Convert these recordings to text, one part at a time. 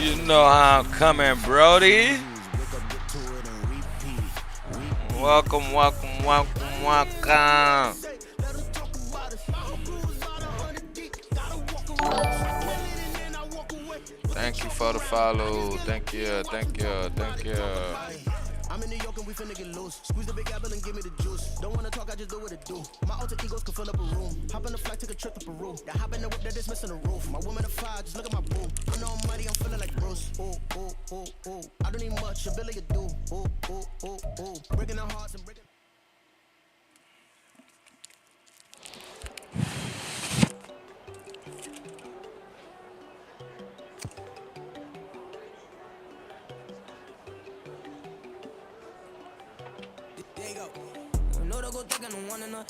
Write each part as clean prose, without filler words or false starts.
You know how I'm coming, Brody. Welcome, welcome, welcome, welcome. Thank you for the follow. Thank you, thank you, thank you. I'm in New York and we finna get loose. Squeeze the big apple and give me the juice. Don't wanna talk, I just do what it do. My alter egos can fill up a room. Hop on the flight, take a trip to Peru. That hop in the whip that is missing the roof. My woman a fire, just look at my boo. I know I'm mighty, I'm feeling like Bruce. Ooh, ooh, ooh, ooh. I don't need much, a Billy you do. Ooh, ooh, ooh, ooh. Breaking their hearts and breaking.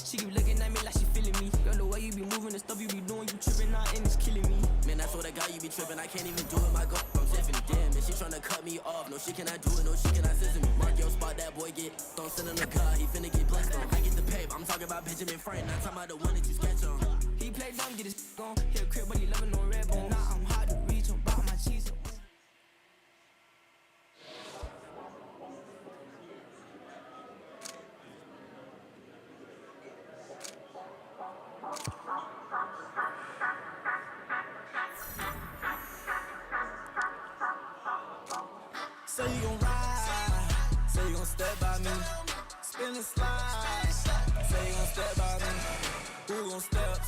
She keep looking at me like she feeling me. Girl, the way you be moving, the stuff you be doing, you tripping out and it's killing me. Man, I swear to God, you be tripping. I can't even do it. My girl, I'm Tiffany. Damn, man, she tryna cut me off. No, she cannot do it. No, she cannot scissor me. Mark your spot, that boy get. Don't send him the car. He finna get blessed on. I get the pay. I'm talking about Benjamin Frank. Not talking about the one that you sketch on. He play dumb, get his gone. Hit a crib, but he loving no red bone. Nah, I'm hard to reach. I'm about my cheese. Say you gon' ride, say you gon' step by me, spin and slide, say you gon' step by me, who gon' step?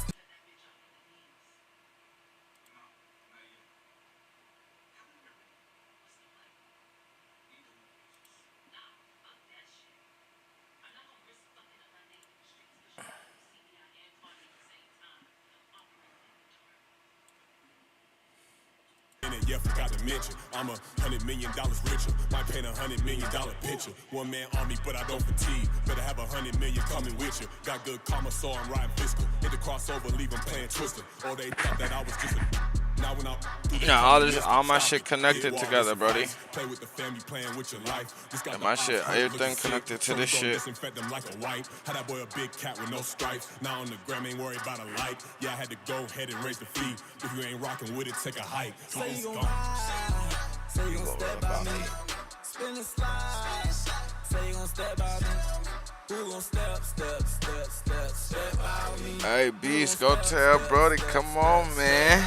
Yeah, forgot to mention, I'm $100 million richer. Might paint $100 million picture. One man army, but I don't fatigue. Better have 100 million coming with you. Got good karma, so I'm riding fiscal. Hit the crossover, leave them playing twister. Or they thought that I was just a. Now when I'm yeah, all my shit connected together, buddy. Play with the family, playing with your life. Yeah, my shit, everything connected to this shit. Disinfect them like a wipe. Had that boy a big cat with no stripes. Now on the gram, ain't worried about a light. Yeah, I had to go ahead and raise the fee. If you ain't rocking with it, take a hike. Say you gon' ride, say you gon' step by me, spin and slide. Say you gon' step by me. Who gon' step by me? Hey, Beast, go tell Brody, come on, man.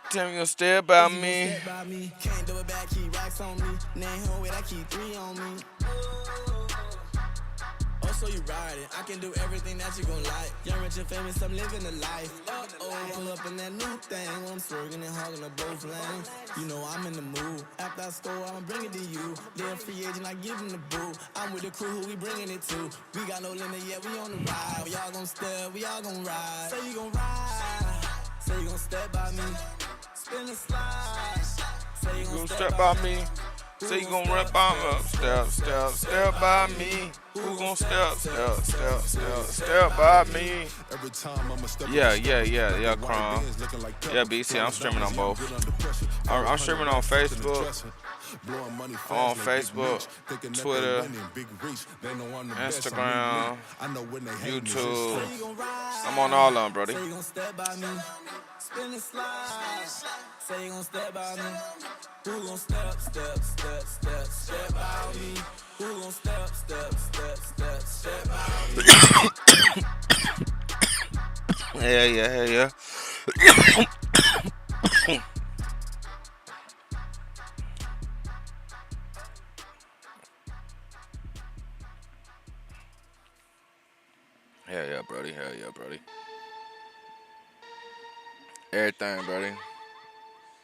Tell me you gon' step by me. Can't do it back, keep racks on me. Name home with I keep 3 on me. Oh, so you riding. I can do everything that you gon' like. Young, rich, and famous, I'm living the life. Pull up in that new thing. I'm swerving and hogging up both lanes. You know I'm in the mood. After I score, I'ma bring it to you. They're a free agent, I give them the boo. I'm with the crew, who we bringing it to. We got no limit yet, we on the ride. We all gon' step, we all gon' ride. Say you gon' ride. Say you gon' step by me. Spin and slide. Say you gon' step by me. Say you gon' rap by me. Step by me. Who gon' step by me? Yeah, Crom. Yeah, BC, I'm streaming on both. I'm streaming on Facebook, Twitter, Instagram, YouTube. I'm on all of them, brody. Say you gon' step by me. Spin and slide. Say you gon' step by me. Who gon' step by me? Who gon' step by me? Yeah. Hell yeah, Brody. Everything, Brody.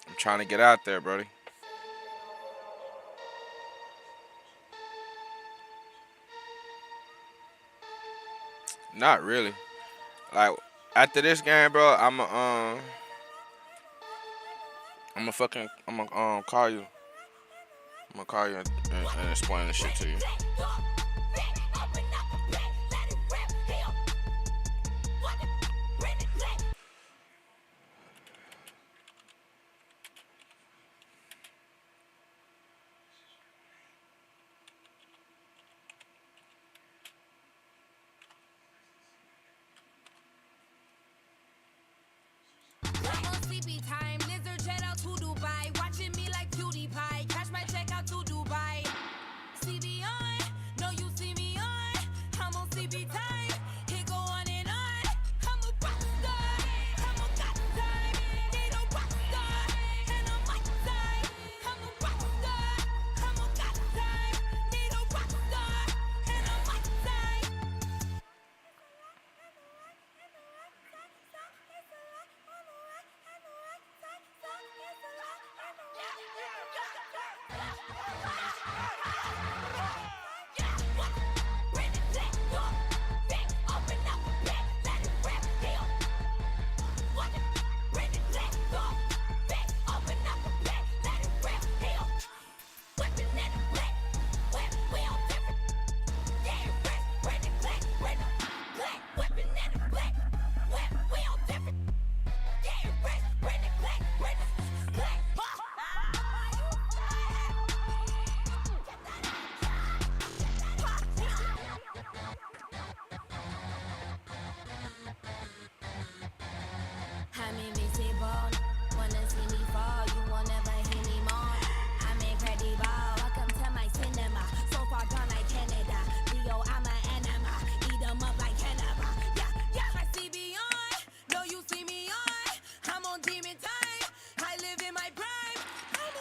I'm trying to get out there, Brody. Not really. Like after this game, bro, I'm gonna call you. I'm gonna call you and explain the shit to you.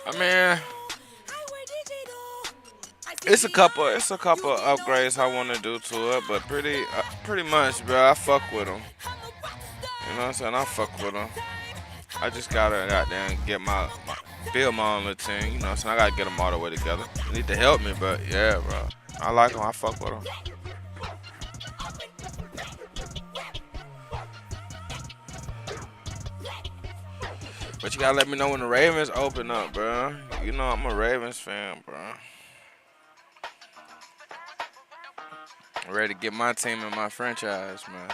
I mean, it's a couple upgrades I want to do to it, but pretty much, bro. I fuck with them. You know what I'm saying? I fuck with them. I just gotta goddamn get build my own little team. You know what I'm saying? I gotta get them all the way together. They need to help me, but yeah, bro. I like them. I fuck with them. But you gotta let me know when the Ravens open up, bro. You know I'm a Ravens fan, bro. I'm ready to get my team in my franchise, man.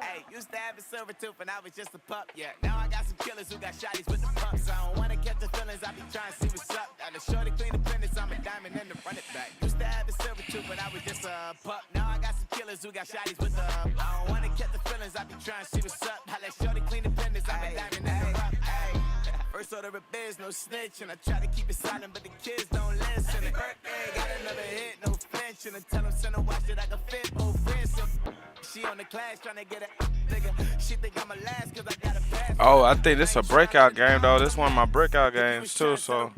Hey, used to have a silver tooth and I was just a pup, yeah. Now I got some killers who got shotties with the pumps. I don't wanna catch the feelings, I be trying to see what's up. Got a shorty clean the penis, I'm a diamond and to run it back. Used to have a silver tooth but I was just a pup. Now I got some killers who got shotties with the I don't wanna catch the feelings, I be trying to see what's up. I let shorty clean the penis, I'm a diamond and to run it back. First order of biz, no snitch, and I try to keep it silent, but the kids don't listen. And birthday, got another hit, no flinch, and I tell them send a watch that I can fit, both friends. She on the class trying to get a nigga. She think I'm a last cause I got a pass. Oh, I think this is a breakout game, though. This is one of my breakout games, too, so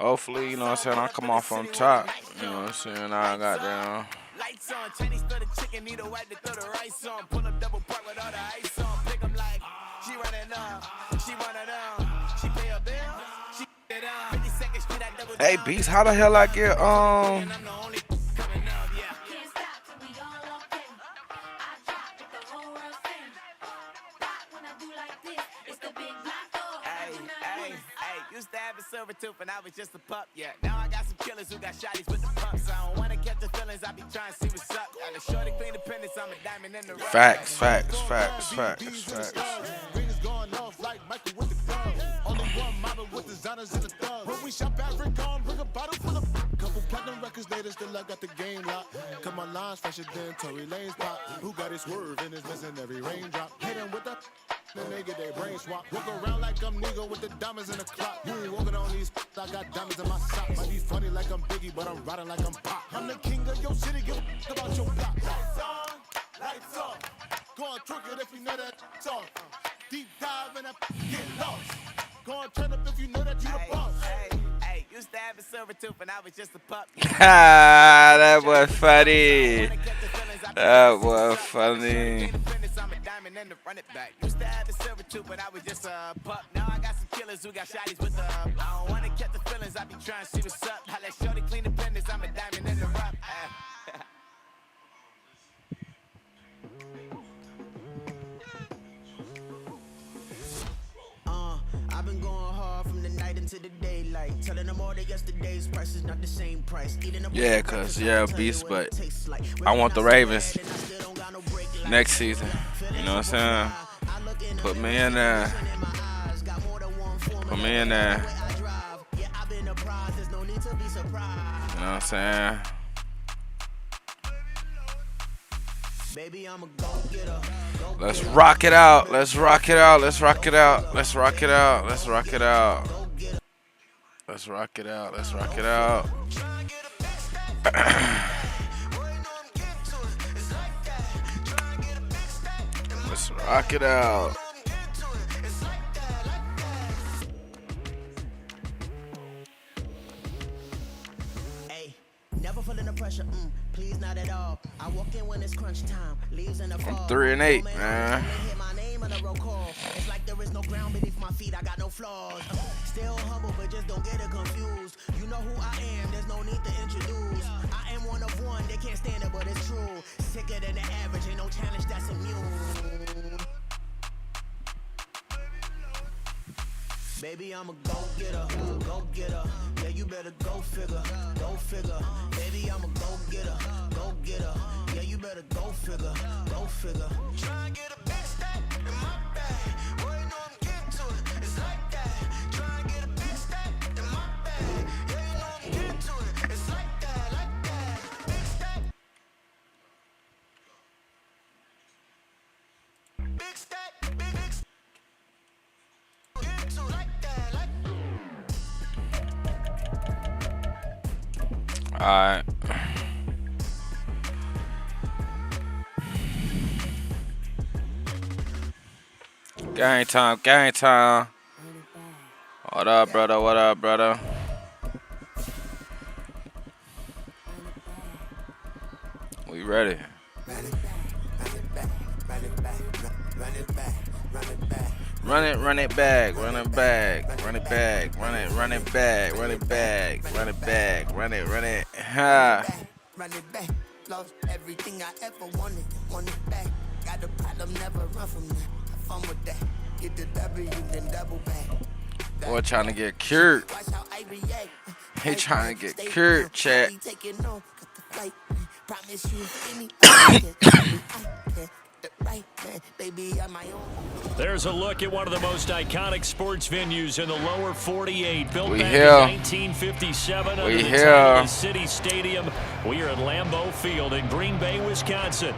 hopefully, you know what I'm saying, I'll come off on top. You know what I'm saying? I got down. Lights on, Chinese throw the chicken, need a wipe to throw the rice on. Pull up double park with all the ice on. Pick 'em like, she running up, she running up. She pay a bill, she get up. 52nd Street, I double Hey, Beast, how the hell I get, and I'm the only coming up, yeah. Can't stop till we all up in. I drop it, the whole world sing. Rock when I do like this, it's the big black dog. Hey, used to have a silver tooth and I was just a pup, yeah. Now I got some killers who got shotties with the pumps. I don't wanna catch the feelings, I be trying to see what's up. Got a shorty clean the penis, I'm a diamond in the rough. Facts. Rings going off like Michael with the gun. Only one model with designers in the thug. When we shop African, bring a bottle full of couple platinum records later, still I got the game locked. Cut my lines fresher than Tory Lane's pop. Who got his swerve and is missing every raindrop. Hit him with the then they get their brain swap. Walk around like I'm nigga with the diamonds in the clock. You ain't walking on these, I got diamonds in my socks. Might be funny like I'm Biggie, but I'm riding like I'm Pop. I'm the king of your city, give a about your block. Lights on, lights off. Go on, trick it if you know that song. Deep dive and get lost. Go on, turn up if you know that you the boss. Hey, used to have a silver tooth and I was just a pup. That was funny. That was funny. I'm a diamond and to run it back. Used to have a silver tooth, but I was just a pup. Now I got some killers who got shotties with the I don't wanna catch the feelings, I be trying to see what's up. I let shorty clean the penis, I'm a diamond in the rough. I've been going hard from the night into the daylight. Telling them all that yesterday's price is not the same price. Yeah, Beast, but I want the Ravens next season. You know what I'm saying? Put me in there. Put me in there. You know what I'm saying? Baby, I'm a go-getter. Let's rock it out. Let's rock it out. Let's rock it out. Let's rock it out. Let's rock it out. Let's rock it out. Let's rock it out. Let's rock it out. Never feeling the pressure, please not at all. I walk in when it's crunch time, leaves in the fall. I'm 3-8, man. Hit my name on the roll call. It's like there is no ground beneath my feet, I got no flaws. Still humble, but just don't get it confused. You know who I am, there's no need to introduce. I am one of one, they can't stand it, but it's true. Sicker than the average, ain't no challenge that's immune. Baby, I'm a go-getter, go-getter. Yeah, you better go figure, go figure. Baby, I'm a go-getter, go-getter. Yeah, you better go figure, go figure. Try and get a big stack in my bag. Boy, you know I'm getting to it, it's like that. Try and get a big stack in my bag. Yeah, you know I'm getting to it, it's like that, like that. Big stack. Big stack, big stack. Get to it like that, like Alright. Gang time, gang time. What up, brother? What up, brother? We ready. Run it back, run it back, run it back, run it back, run it back, run it back, run it. Ha. Run it back, lost everything I ever wanted back. Got a problem, never run from that. Have fun with that. Get the W, then double back. Boy trying to get cured. Watch how I react. He trying to get cured, chat. Promise you any There's a look at one of the most iconic sports venues in the lower 48. Built We back here. in 1957 under the here. title of City Stadium. We are at Lambeau Field in Green Bay, Wisconsin.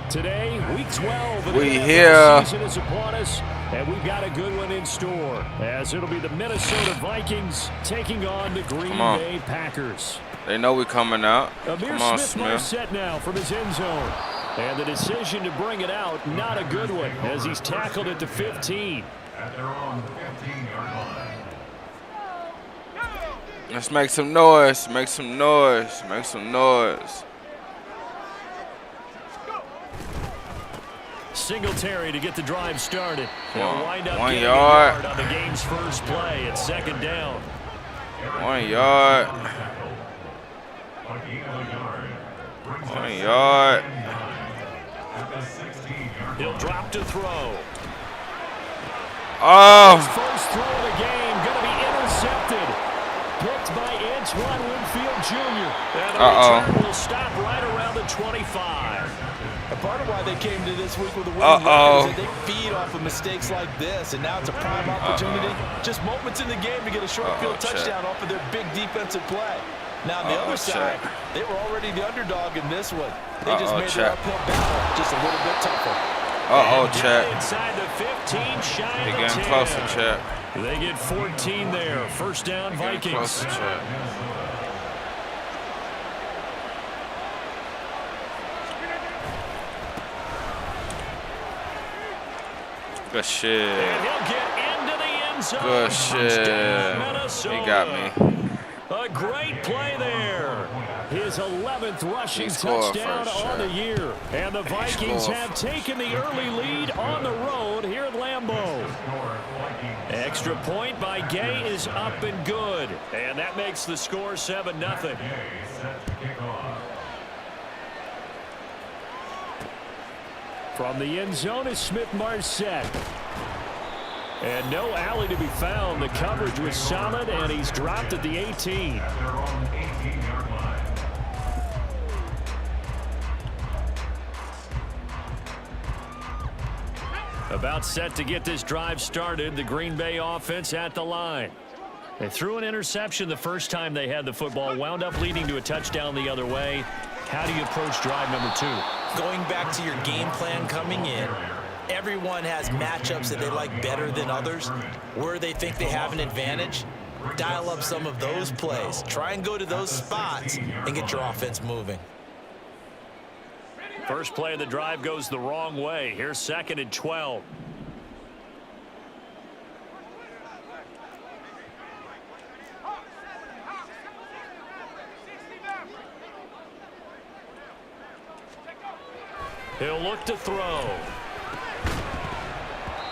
Today, week 12 of the We NFL here. season is upon us, and we've got a good one in store, as it'll be the Minnesota Vikings taking on the Green Bay Packers. They know we coming out. Amir Come on, Smith Smith. set now from his end zone. And the decision to bring it out, not a good one, as he's tackled at the 15. At their own 15-yard line. Let's make some noise. Make some noise. Make some noise. Singletary to get the drive started. Come He'll on. wind up 1 getting yard. a yard on the game's first play. It's second down. 1 yard. 1 yard. He'll drop to throw. Oh. His first throw of the game going to be intercepted. Picked by Antoine Winfield Jr. And the return will stop right around the 25. Part of why they came to this week with a winning record is that they feed off of mistakes like this, and now it's a prime opportunity. Just moments in the game to get a short field touchdown off of their big defensive play. Now, on the other side, they were already the underdog in this one. They just made their uphill battle just a little bit tougher. Chat. Inside the 15, shy of They the getting 10. closer, chat. They get 14 there. First down, Getting Vikings. closer, chat. Good shit. And he'll get into the end zone. Good shit. Touchdown, Minnesota. He got me. A great play there. His 11th rushing touchdown on the year. And the Vikings have taken the early lead on the road here at Lambeau. Extra point by Gay is up and good. And that makes the score 7-0. From the end zone is Smith-Marset. And no alley to be found. The coverage was solid, and he's dropped at the 18. About set to get this drive started. The Green Bay offense at the line. They threw an interception the first time they had the football, wound up leading to a touchdown the other way. How do you approach drive number 2? Going back to your game plan coming in, everyone has matchups that they like better than others. Where they think they have an advantage, dial up some of those plays. Try and go to those spots and get your offense moving. First play of the drive goes the wrong way. Here's 2nd and 12. He'll look to throw.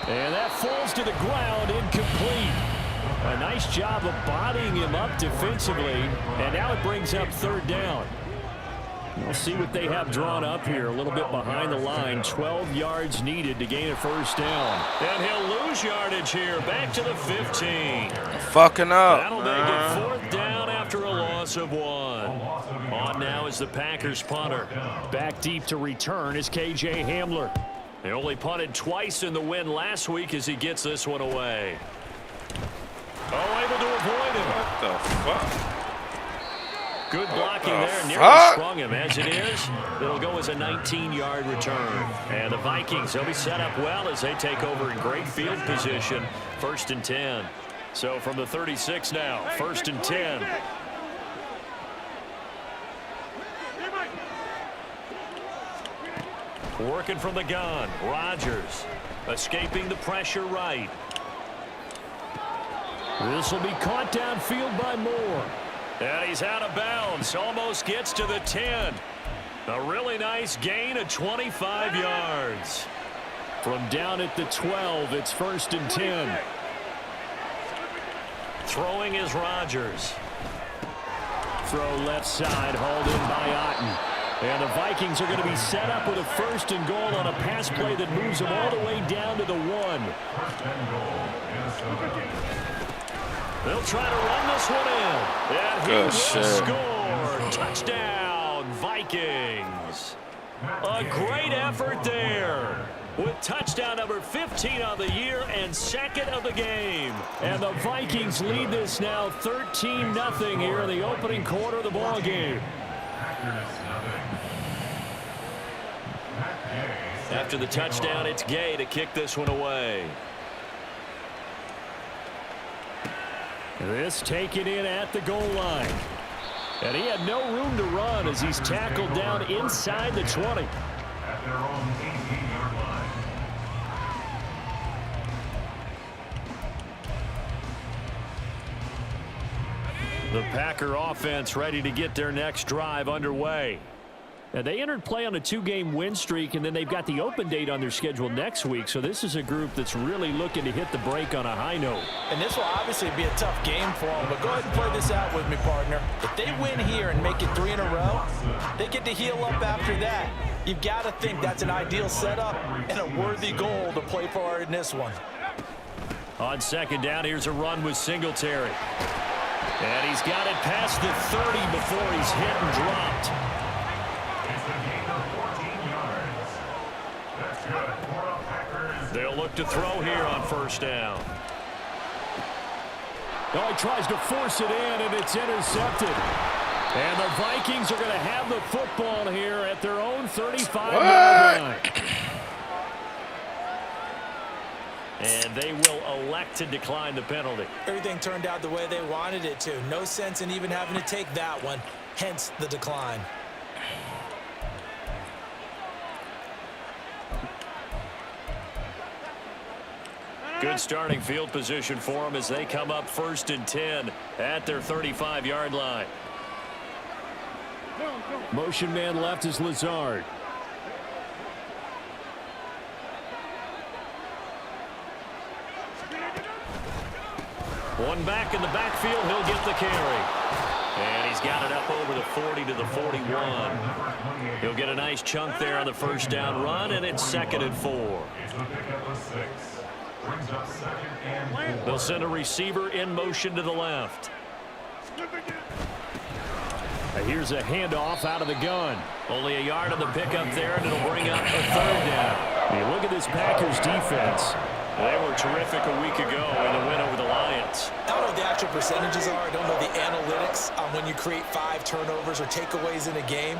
And that falls to the ground, incomplete. A nice job of bodying him up defensively. And now it brings up 3rd down. We'll see what they have drawn up here. A little bit behind the line. 12 yards needed to gain a first down. And he'll lose yardage here. Back to the 15. Fucking up. That'll make it 4th down after a loss of 1. On now is the Packers punter. Back deep to return is KJ Hamler. They only punted twice in the win last week as he gets this one away. Oh, able to avoid him. What the fuck? Good blocking there. Nearly fuck? sprung him. As it is, it'll go as a 19-yard return. And the Vikings, they'll be set up well as they take over in great field position. 1st and 10. So from the 36 now, 1st and 10. Working from the gun, Rodgers. Escaping the pressure right. This will be caught downfield by Moore. And he's out of bounds. Almost gets to the 10. A really nice gain of 25 yards. From down at the 12, it's 1st and 10. Throwing is Rodgers. Throw left side, hauled in by Otten. And the Vikings are going to be set up with a 1st and goal on a pass play that moves them all the way down to the 1. They'll try to run this one in. And he will score. Touchdown, Vikings. A great effort there. With touchdown number 15 on the year and 2nd of the game. And the Vikings lead this now 13-0 here in the opening quarter of the ball game. After the touchdown, it's Gay to kick this one away. This taken in at the goal line. And he had no room to run as he's tackled down inside the 20. At their own 18-yard line. The Packer offense ready to get their next drive underway. Now, they entered play on a 2-game win streak, and then they've got the open date on their schedule next week. So this is a group that's really looking to hit the break on a high note. And this will obviously be a tough game for them, but go ahead and play this out with me, partner. If they win here and make it 3 in a row, they get to heal up after that. You've got to think that's an ideal setup and a worthy goal to play for in this one. On 2nd down, here's a run with Singletary. And he's got it past the 30 before he's hit and dropped. They'll look to throw here on 1st down. Oh, he tries to force it in, and it's intercepted. And the Vikings are going to have the football here at their own 35-yard line. And they will elect to decline the penalty. Everything turned out the way they wanted it to. No sense in even having to take that one, hence the decline. Good starting field position for them as they come up 1st and 10 at their 35-yard line. Motion man left is Lazard. One back in the backfield, he'll get the carry. And he's got it up over the 40 to the 41. He'll get a nice chunk there on the 1st down run, and it's 2nd and 4. They'll send a receiver in motion to the left. Here's a handoff out of the gun. Only a yard on the pickup there, and it'll bring up a 3rd down. Hey, look at this Packers defense. They were terrific a week ago in the win over the Lions. I don't know what the actual percentages are. I don't know the analytics on when you create 5 turnovers or takeaways in a game.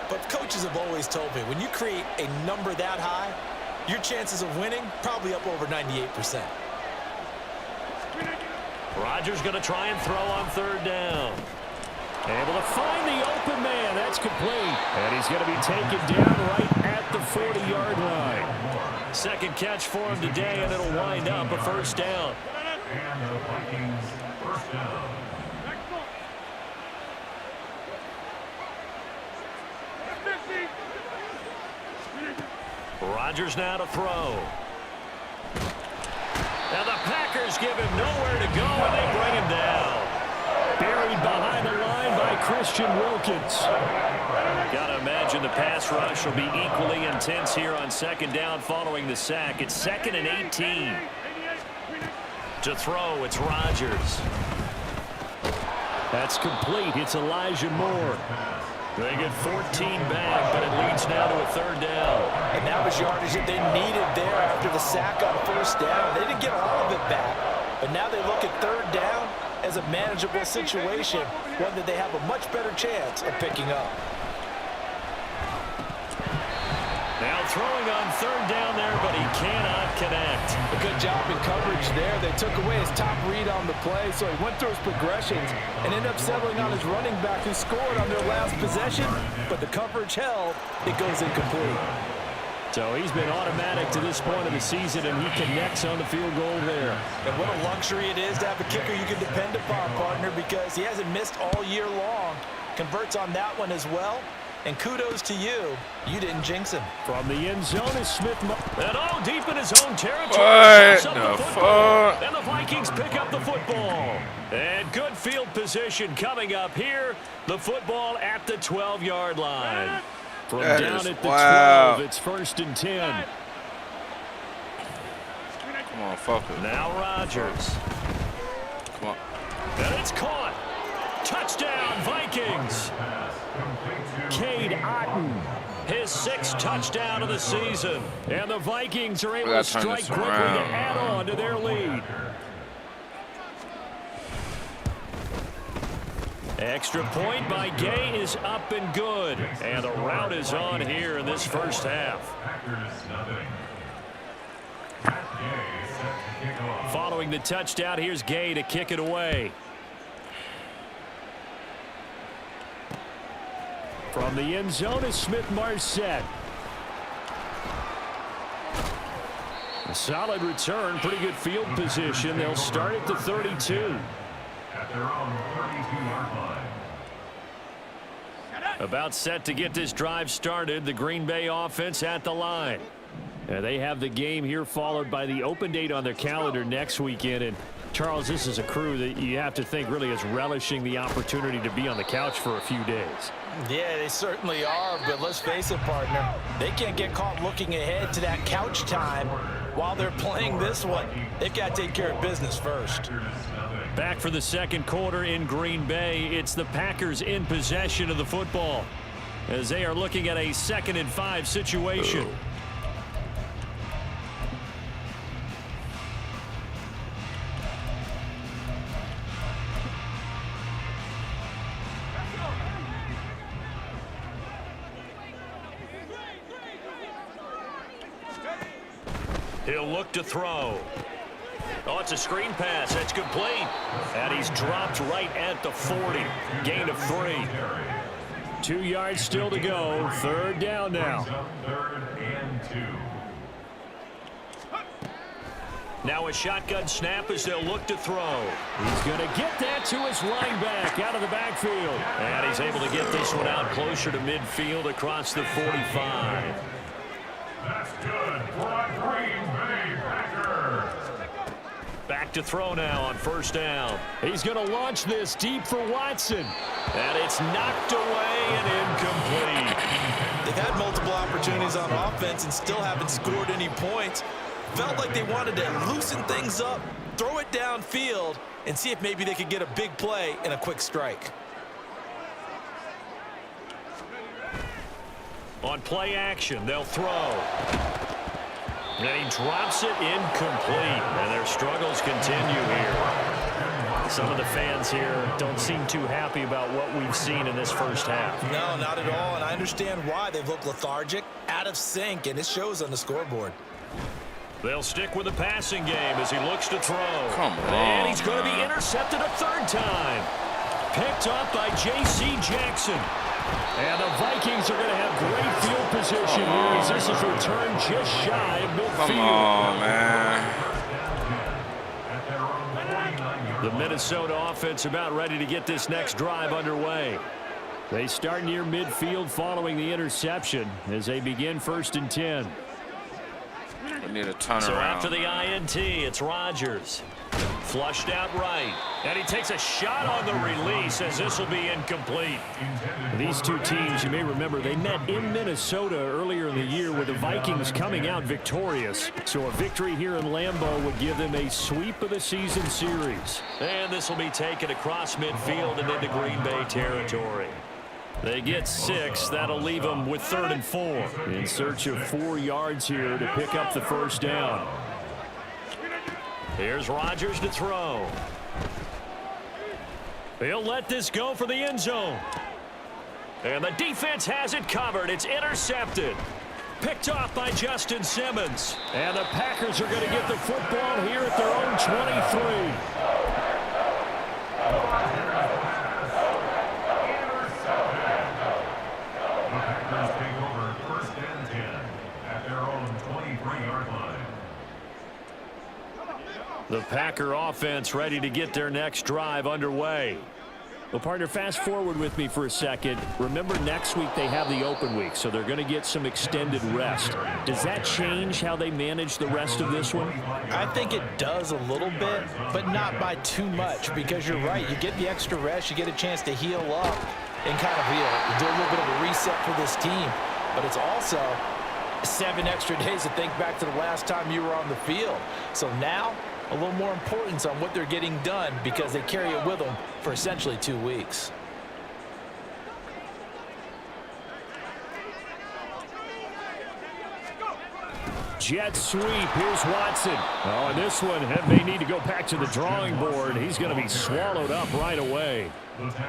But coaches have always told me, when you create a number that high, your chances of winning probably up over 98%. Rodgers going to try and throw on 3rd down. Able to find the open man. That's complete. And he's going to be taken down right at the 40-yard line. 2nd catch for him today, and it'll wind up a 1st down. And the Vikings 1st down. Rodgers now to throw. And the Packers give him nowhere to go, and they bring him down. Buried behind the line by Christian Wilkins. Got to imagine the pass rush will be equally intense here on 2nd down following the sack. It's 2nd and 18. To throw, it's Rodgers. That's complete. It's Elijah Moore. They get 14 back, but it leads now to a 3rd down. And that was yardage that they needed there after the sack on 1st down. They didn't get all of it back, but now they look at 3rd down as a manageable situation, one that they have a much better chance of picking up. Now throwing on 3rd down there, but he cannot connect. A good job in coverage there. They took away his top read on the play, so he went through his progressions and ended up settling on his running back who scored on their last possession, but the coverage held. It goes incomplete. So he's been automatic to this point of the season, and he connects on the field goal there. And what a luxury it is to have a kicker you can depend upon, partner, because he hasn't missed all year long. Converts on that one as well. And kudos to you. You didn't jinx him. From the end zone is Smith. And deep in his own territory. What the fuck? And the Vikings pick up the football. And good field position coming up here. The football at the 12-yard line. From down at the 12, it's 1st and 10. Come on, focus. Now Rodgers. Come on. And it's caught. Touchdown, Vikings. Cade Otton, his 6th touchdown of the season. And the Vikings are able to strike quickly to add on to their lead. Extra point by Gay is up and good. And the route is on here in this first half. Following the touchdown, here's Gay to kick it away. From the end zone is Smith-Marset. A solid return, pretty good field position. They'll start at the 32. At their own 32-yard line. About set to get this drive started. The Green Bay offense at the line. They have the game here followed by the open date on their calendar next weekend. And Charles, this is a crew that you have to think really is relishing the opportunity to be on the couch for a few days. Yeah, they certainly are, but let's face it, partner. They can't get caught looking ahead to that couch time while they're playing this one. They've got to take care of business first. Back for the second quarter in Green Bay. It's the Packers in possession of the football as they are looking at a 2nd and 5 situation. He'll look to throw. Oh, it's a screen pass. That's complete. And he's dropped right at the 40. Gain of 3. 2 yards still to go. 3rd down now. 3rd and 2. Now a shotgun snap as they'll look to throw. He's going to get that to his linebacker out of the backfield. And he's able to get this one out closer to midfield across the 45. That's good for a Green Bay Packer. Back to throw now on 1st down. He's going to launch this deep for Watson. And it's knocked away and incomplete. They've had multiple opportunities on offense and still haven't scored any points. Felt like they wanted to loosen things up, throw it downfield, and see if maybe they could get a big play and a quick strike. On play action, they'll throw. And he drops it incomplete. And their struggles continue here. Some of the fans here don't seem too happy about what we've seen in this first half. No, not at all, and I understand why. They've looked lethargic, out of sync, and it shows on the scoreboard. They'll stick with the passing game as he looks to throw. Come on, and he's going to be intercepted a 3rd time. Picked up by J.C. Jackson. And the Vikings are going to have great field position here as this is returned just shy of midfield. Come on, man. The Minnesota offense about ready to get this next drive underway. They start near midfield following the interception as they begin 1st and 10. We need a turnaround. So after the INT, it's Rodgers. Flushed out right. And he takes a shot on the release as this will be incomplete. These two teams, you may remember, they met in Minnesota earlier in the year with the Vikings coming out victorious. So a victory here in Lambeau would give them a sweep of the season series. And this will be taken across midfield and into Green Bay territory. They get 6. That'll leave them with 3rd and 4. In search of 4 yards here to pick up the 1st down. Here's Rodgers to throw. He'll let this go for the end zone. And the defense has it covered. It's intercepted. Picked off by Justin Simmons. And the Packers are going to get the football here at their own 23. The Packers take over 1st and 10 at their own The Packer offense ready to get their next drive underway. Well, partner, fast forward with me for a second. Remember, next week they have the open week, so they're going to get some extended rest. Does that change how they manage the rest of this one? I think it does a little bit, but not by too much, because you're right. You get the extra rest. You get a chance to heal up and kind of do a little bit of a reset for this team. But it's also 7 extra days to think back to the last time you were on the field. So now, a little more importance on what they're getting done because they carry it with them for essentially 2 weeks. Jet sweep. Here's Watson. Oh, and this one may need to go back to the drawing board. He's going to be swallowed up right away.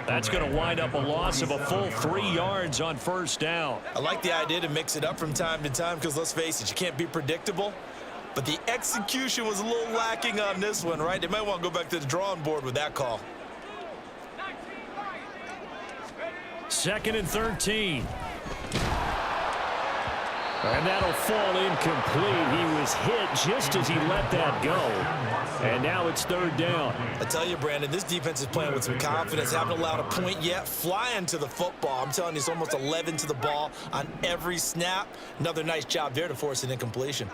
That's going to wind up a loss of a full 3 yards on first down. I like the idea to mix it up from time to time because, let's face it, you can't be predictable. But the execution was a little lacking on this one, right? They might want to go back to the drawing board with that call. 2nd and 13. And that'll fall incomplete. He was hit just as he let that go. And now it's 3rd down. I tell you, Brandon, this defense is playing with some confidence. Haven't allowed a point yet. Flying to the football. I'm telling you, it's almost 11 to the ball on every snap. Another nice job there to force an incompletion.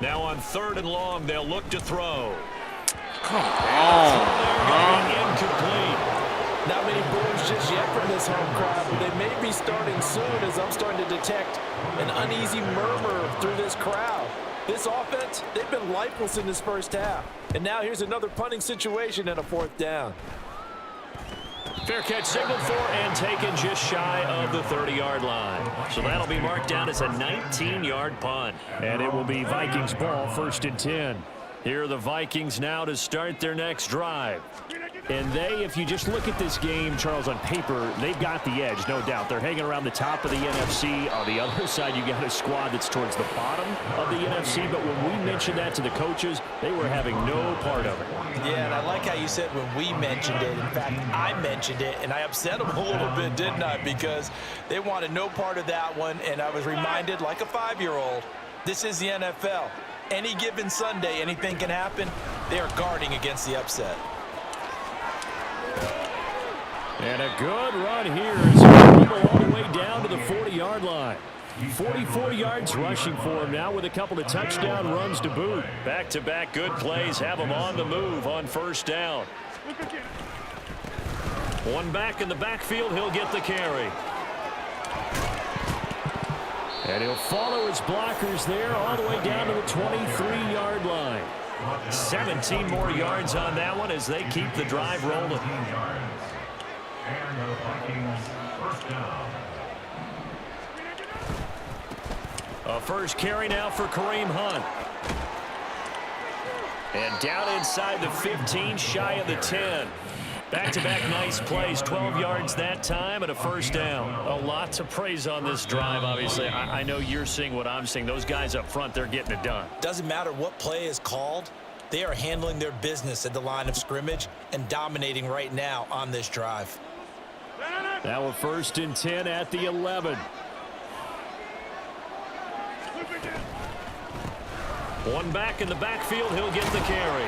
Now on 3rd and long, they'll look to throw. Come on. Incomplete. Not many boos just yet from this home crowd, but they may be starting soon as I'm starting to detect an uneasy murmur through this crowd. This offense, they've been lifeless in this first half. And now here's another punting situation and a 4th down. Fair catch signaled for and taken just shy of the 30-yard line. So that'll be marked down as a 19-yard punt. And it will be Vikings ball, 1st and 10. Here are the Vikings now to start their next drive. And they, if you just look at this game, Charles, on paper, they've got the edge, no doubt. They're hanging around the top of the NFC. On the other side, you got a squad that's towards the bottom of the NFC. But when we mentioned that to the coaches, they were having no part of it. Yeah, and I like how you said when we mentioned it. In fact, I mentioned it, and I upset them a little bit, didn't I? Because they wanted no part of that one, and I was reminded, like a 5-year-old, this is the NFL. Any given Sunday, anything can happen. They are guarding against the upset. And a good run here as he dribble all the way down to the 40-yard line. 44 yards rushing for him now with a couple of touchdown runs to boot. Back-to-back good plays have him on the move on 1st down. One back in the backfield, he'll get the carry. And he'll follow his blockers there all the way down to the 23-yard line. 17 more yards on that one as they keep the drive rolling. And the Vikings 1st down. A first carry now for Kareem Hunt. And down inside the 15, shy of the 10. Back-to-back nice plays, 12 yards that time and a 1st down. A lot to praise on this drive, obviously. I know you're seeing what I'm seeing. Those guys up front, they're getting it done. Doesn't matter what play is called. They are handling their business at the line of scrimmage and dominating right now on this drive. Now a 1st and 10 at the 11. One back in the backfield, he'll get the carry.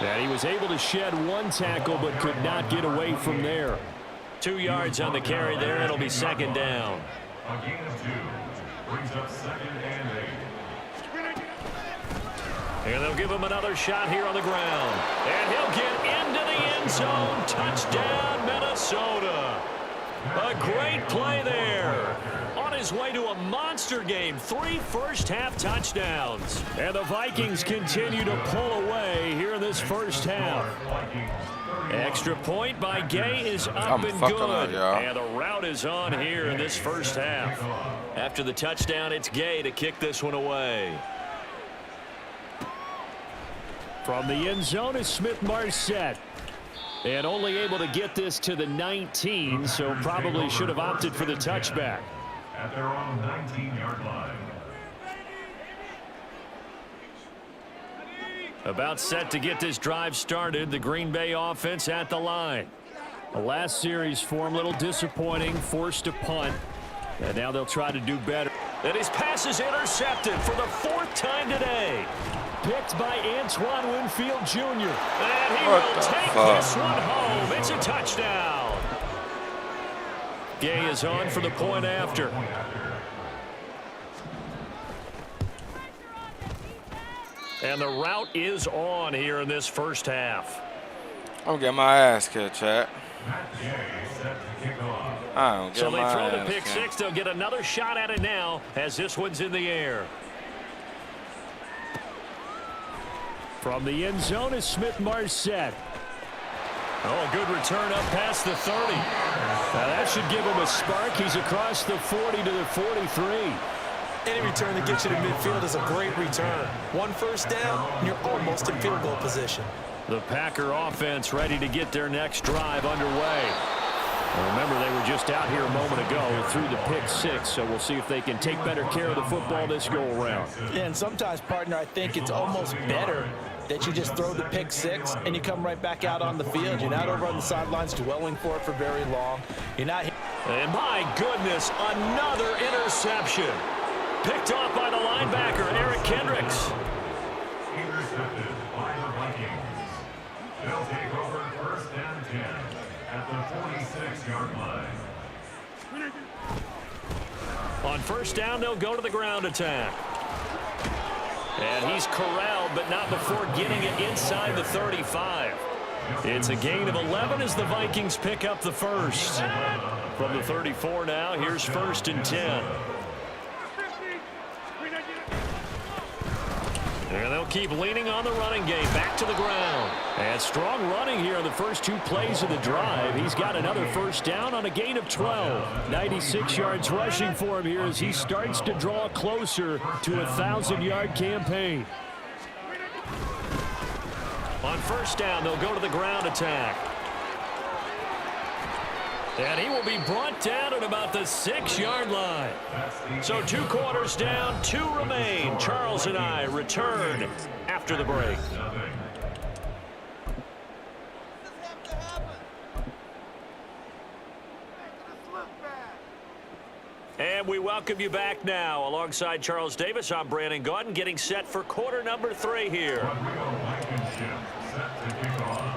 And he was able to shed one tackle but could not get away from there. 2 yards on the carry there. It'll be 2nd down. A gain of 2 brings up 2nd and 8. And they'll give him another shot here on the ground. And he'll get into the end zone. Touchdown, Minnesota. A great play there. On his way to a monster game. 3 first-half touchdowns. And the Vikings continue to pull away here in this first half. Extra point by Gay is up and good. And the route is on here in this first half. After the touchdown, it's Gay to kick this one away. From the end zone is Smith-Marset. And only able to get this to the 19, so probably should have opted for the touchback. At their own 19-yard line. About set to get this drive started. The Green Bay offense at the line. The last series for him, a little disappointing, forced to punt. And now they'll try to do better. And his pass is intercepted for the 4th time today. Picked by Antoine Winfield Jr. And he will take this one home. It's a touchdown. Gay is on for the point after. And the route is on here in this first half. I'm getting my ass kicked, chat. I don't get so they my throw the ass pick kicked. six. They'll get another shot at it now as this one's in the air. From the end zone is Smith-Marset. Oh, good return up past the 30. Now that should give him a spark. He's across the 40 to the 43. Any return that gets you to midfield is a great return. 1 first down, and you're almost in field goal position. The Packer offense ready to get their next drive underway. Well, remember, they were just out here a moment ago through the pick six, so we'll see if they can take better care of the football this go-around. Yeah, and sometimes, partner, I think it's almost better that you just throw the pick six and you come right back out on the field. You're not over on the sidelines dwelling for it for very long. You're not. And my goodness, another interception. Picked off by the linebacker, Eric Kendricks. Intercepted by the Vikings. They'll take over 1st and 10 at the 46-yard line. On 1st down, they'll go to the ground attack. And he's corralled, but not before getting it inside the 35. It's a gain of 11 as the Vikings pick up the first. From the 34 now, here's 1st and 10. And they'll keep leaning on the running game. Back to the ground. And strong running here in the first 2 plays of the drive. He's got another 1st down on a gain of 12. 96 yards rushing for him here as he starts to draw closer to a 1,000-yard campaign. On 1st down, they'll go to the ground attack. And he will be brought down at about the 6-yard line. So 2 quarters down, 2 remain. Charles and I return after the break. And we welcome you back now. Alongside Charles Davis, I'm Brandon Gaudin, getting set for quarter number 3 here.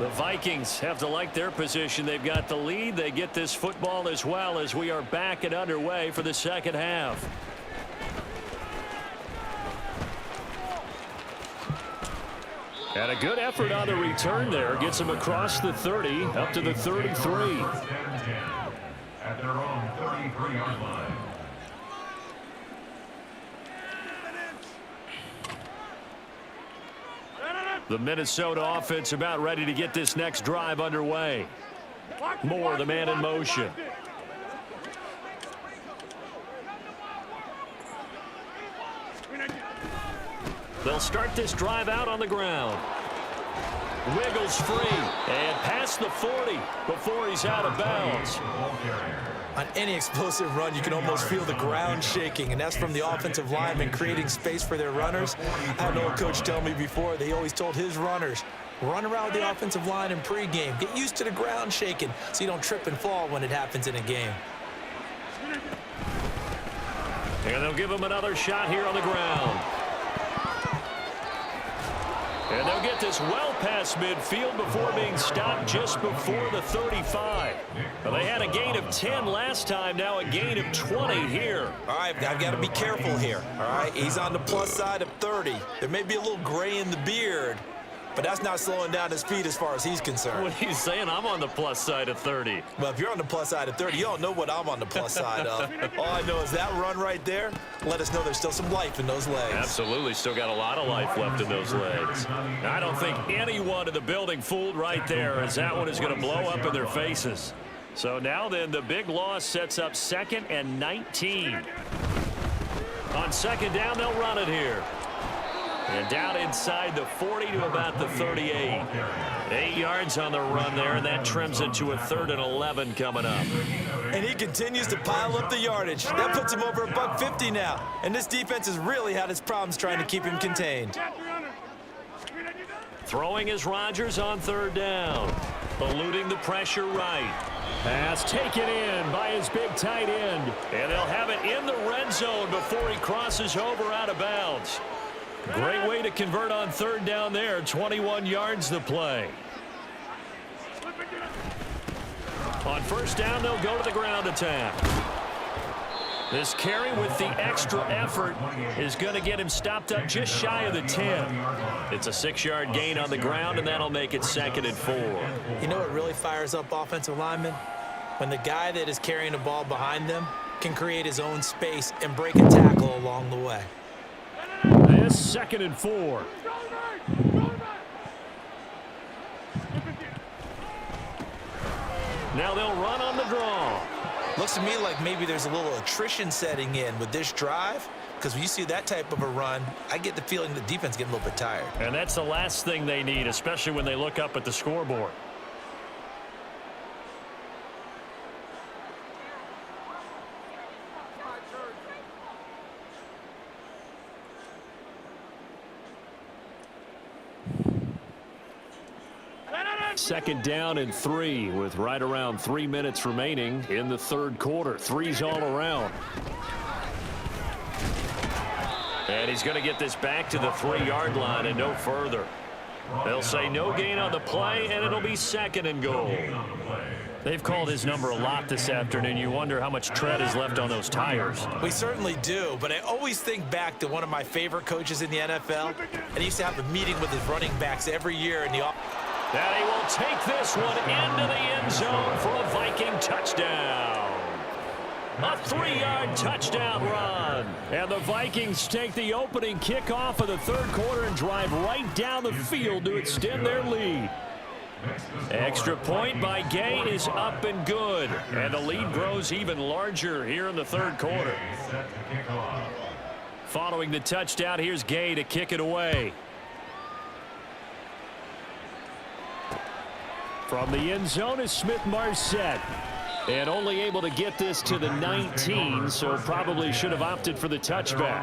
The Vikings have to like their position. They've got the lead. They get this football as well as we are back and underway for the second half. And a good effort on the return there. Gets them across the 30, up to the 33. At their own 33-yard line. The Minnesota offense about ready to get this next drive underway. Moore, the man in motion. They'll start this drive out on the ground. Wiggles free and past the 40 before he's out of bounds. On any explosive run, you can almost feel the ground shaking, and that's from the offensive linemen creating space for their runners. I had an old coach tell me before, they always told his runners, run around with the offensive line in pregame. Get used to the ground shaking so you don't trip and fall when it happens in a game. And they'll give him another shot here on the ground. And they'll get this well past midfield before being stopped just before the 35. Well, they had a gain of 10 last time, now a gain of 20 here. All right, I've got to be careful here, all right? He's on the plus side of 30. There may be a little gray in the beard, but that's not slowing down his feet as far as he's concerned. What he's saying, I'm on the plus side of 30. Well, if you're on the plus side of 30, you don't know what I'm on the plus side of. All I know is that run right there let us know there's still some life in those legs. Absolutely, still got a lot of life left in those legs. I don't think anyone in the building fooled right there, as that one is going to blow up in their faces. So now then, the big loss sets up 2nd and 19. On 2nd down, they'll run it here. And down inside the 40 to about the 38. 8 yards on the run there, and that trims it to a 3rd and 11 coming up. And he continues to pile up the yardage. That puts him over $150 now. And this defense has really had its problems trying to keep him contained. Throwing is Rodgers on third down. Eluding the pressure right. Pass taken in by his big tight end. And they'll have it in the red zone before he crosses over out of bounds. Great way to convert on third down there. 21 yards the play. On first down, they'll go to the ground attack. This carry with the extra effort is going to get him stopped up just shy of the 10. It's a 6-yard gain on the ground, and that'll make it 2nd and 4. You know what really fires up offensive linemen? When the guy that is carrying the ball behind them can create his own space and break a tackle along the way. This 2nd and 4. Now they'll run on the draw. Looks to me like maybe there's a little attrition setting in with this drive, because when you see that type of a run, I get the feeling the defense getting a little bit tired. And that's the last thing they need, especially when they look up at the scoreboard. Second down and 3 with right around 3 minutes remaining in the third quarter. 3's all around. And he's going to get this back to the 3-yard line and no further. They'll say no gain on the play, and it'll be 2nd and goal. They've called his number a lot this afternoon. You wonder how much tread is left on those tires. We certainly do, but I always think back to one of my favorite coaches in the NFL, and he used to have a meeting with his running backs every year in the And he will take this one into the end zone for a Viking touchdown. A 3-yard touchdown run. And the Vikings take the opening kickoff of the third quarter and drive right down the field to extend their lead. Extra point by Gay is up and good. And the lead grows even larger here in the third quarter. Following the touchdown, here's Gay to kick it away. From the end zone is Smith-Marset. And only able to get this to the 19, so probably should have opted for the touchback.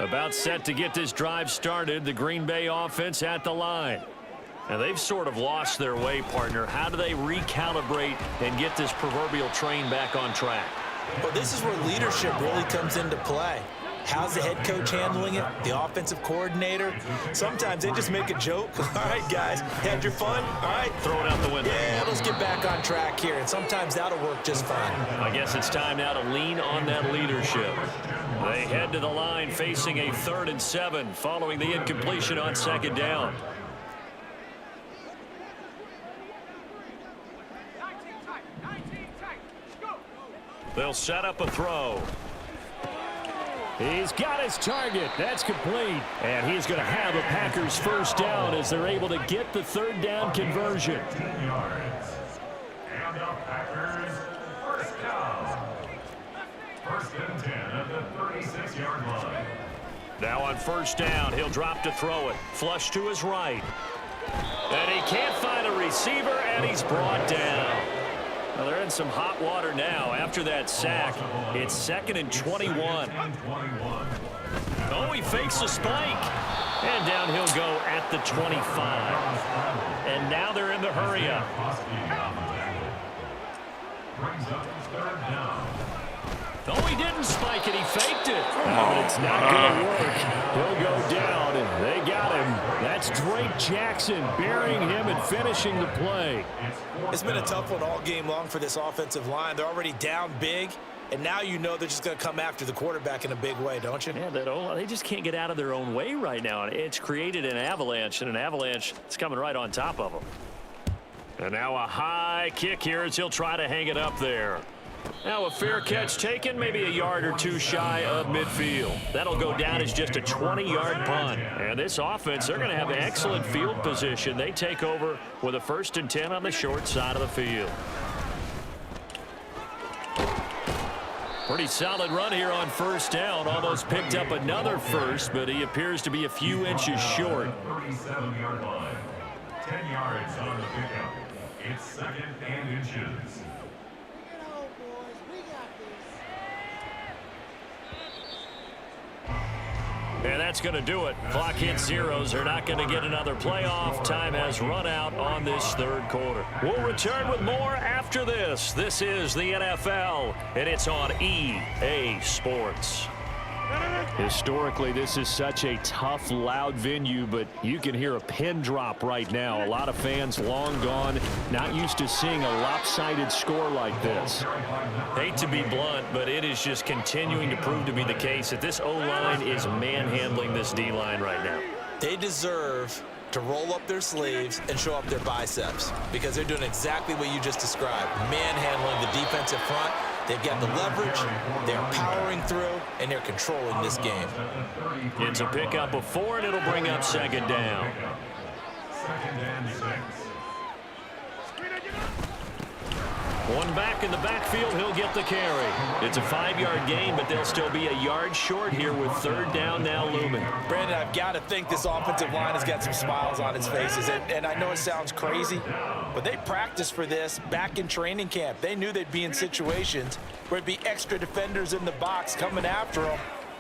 About set to get this drive started, the Green Bay offense at the line. Now they've sort of lost their way, partner. How do they recalibrate and get this proverbial train back on track? Well, this is where leadership really comes into play. How's the head coach handling it? The offensive coordinator? Sometimes they just make a joke. All right, guys, had your fun? All right. Throw it out the window. Yeah, let's get back on track here. And sometimes that'll work just fine. I guess it's time now to lean on that leadership. They head to the line facing a 3rd and 7 following the incompletion on 2nd down. They'll set up a throw. He's got his target. That's complete. And he's going to have a Packers first down as they're able to get the 3rd down conversion. 10 yards. And the Packers first down. 1st and 10 at the 36-yard line. Now on first down, he'll drop to throw it. Flush to his right. And he can't find a receiver, and he's brought down. Well, they're in some hot water now after that sack. It's 2nd and 21. Oh, he fakes a spike. And down he'll go at the 25. And now they're in the hurry-up. Oh, he didn't spike it. He faked it. But it's not going to work. He'll go down, and they got him. That's Drake Jackson burying him and finishing the play. It's been a tough one all game long for this offensive line. They're already down big, and now you know they're just going to come after the quarterback in a big way, don't you? Yeah, they just can't get out of their own way right now. It's created an avalanche, and an avalanche is coming right on top of them. And now a high kick here as he'll try to hang it up there. Now a fair catch taken, maybe a yard or two shy of midfield. That'll go down as just a 20-yard punt. And this offense, they're going to have excellent field position. They take over with a 1st and 10 on the short side of the field. Pretty solid run here on first down. Almost picked up another first, but he appears to be a few inches short. 37-yard line. 10 yards on the pickup. It's 2nd and inches. And that's going to do it. Clock hits zeros. They're not going to get another playoff. Time has run out on this third quarter. We'll return with more after this. This is the NFL, and it's on EA Sports. Historically, this is such a tough, loud venue, but you can hear a pin drop right now. A lot of fans long gone, not used to seeing a lopsided score like this. Hate to be blunt, but it is just continuing to prove to be the case that this O-line is manhandling this D-line right now. They deserve to roll up their sleeves and show up their biceps because they're doing exactly what you just described, manhandling the defensive front. They've got the leverage, they're powering through, and they're controlling this game. It's a pickup of 4, and it'll bring up second down. Second and 6. One back in the backfield, he'll get the carry. It's a 5-yard gain, but they'll still be a yard short here with third down now looming. Brandon, I've got to think this offensive line has got some smiles on its faces. And I know it sounds crazy, but they practiced for this back in training camp. They knew they'd be in situations where it'd be extra defenders in the box coming after them,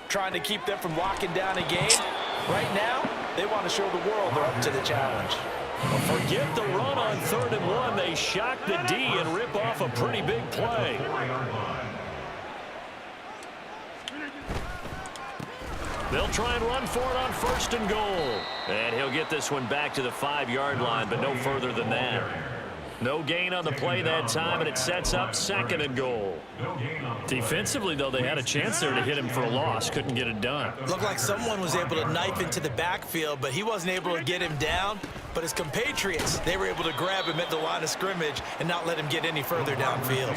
trying to keep them from locking down a game. Right now, they want to show the world they're up to the challenge. Forget the run on 3rd and 1. They shock the D and rip off a pretty big play. They'll try and run for it on 1st and goal. And he'll get this one back to the 5-yard line, but no further than that. No gain on the play that time, and it sets up 2nd and goal. Defensively, though, they had a chance there to hit him for a loss. Couldn't get it done. Looked like someone was able to knife into the backfield, but he wasn't able to get him down. But his compatriots, they were able to grab him at the line of scrimmage and not let him get any further downfield.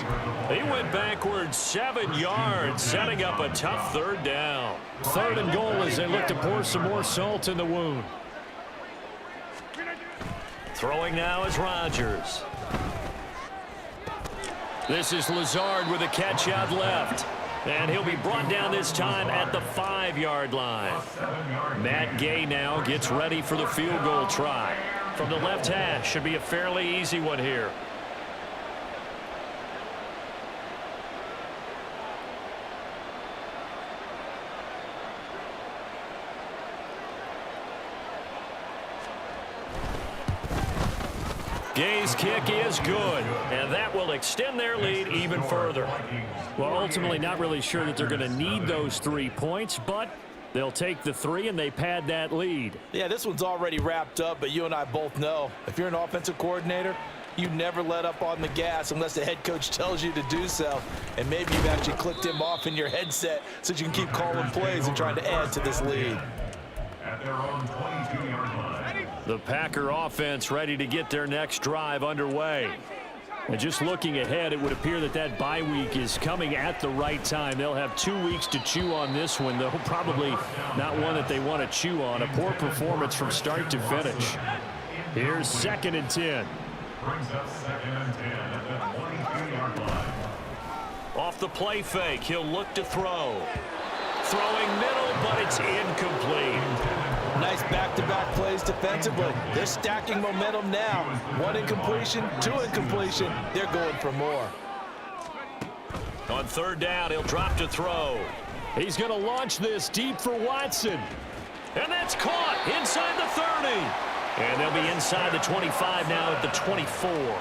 He went backwards 7 yards, setting up a tough 3rd down. 3rd and goal as they look to pour some more salt in the wound. Throwing now is Rodgers. This is Lazard with a catch out left. And he'll be brought down this time at the 5-yard line. Matt Gay now gets ready for the field goal try. From the left hash, should be a fairly easy one here. Gay's kick is good, and that will extend their lead even further. Well, ultimately not really sure that they're going to need those 3 points, but they'll take the 3 and they pad that lead. Yeah, this one's already wrapped up, but you and I both know if you're an offensive coordinator, you never let up on the gas unless the head coach tells you to do so. And maybe you've actually clicked him off in your headset so you can keep calling plays and trying to add to this lead. At their own 22-yard line. The Packer offense ready to get their next drive underway. And just looking ahead, it would appear that that bye week is coming at the right time. They'll have 2 weeks to chew on this one, though probably not one that they want to chew on. A poor performance from start to finish. Here's 2nd and 10. Brings up 2nd and 10 at the 22-yard line. Off the play fake, he'll look to throw. Throwing middle, but it's incomplete. Nice back-to-back plays defensively. They're stacking momentum now. 1 incompletion, 2 incompletion. They're going for more. On 3rd down, he'll drop to throw. He's going to launch this deep for Watson. And that's caught inside the 30. And they'll be inside the 25 now at the 24.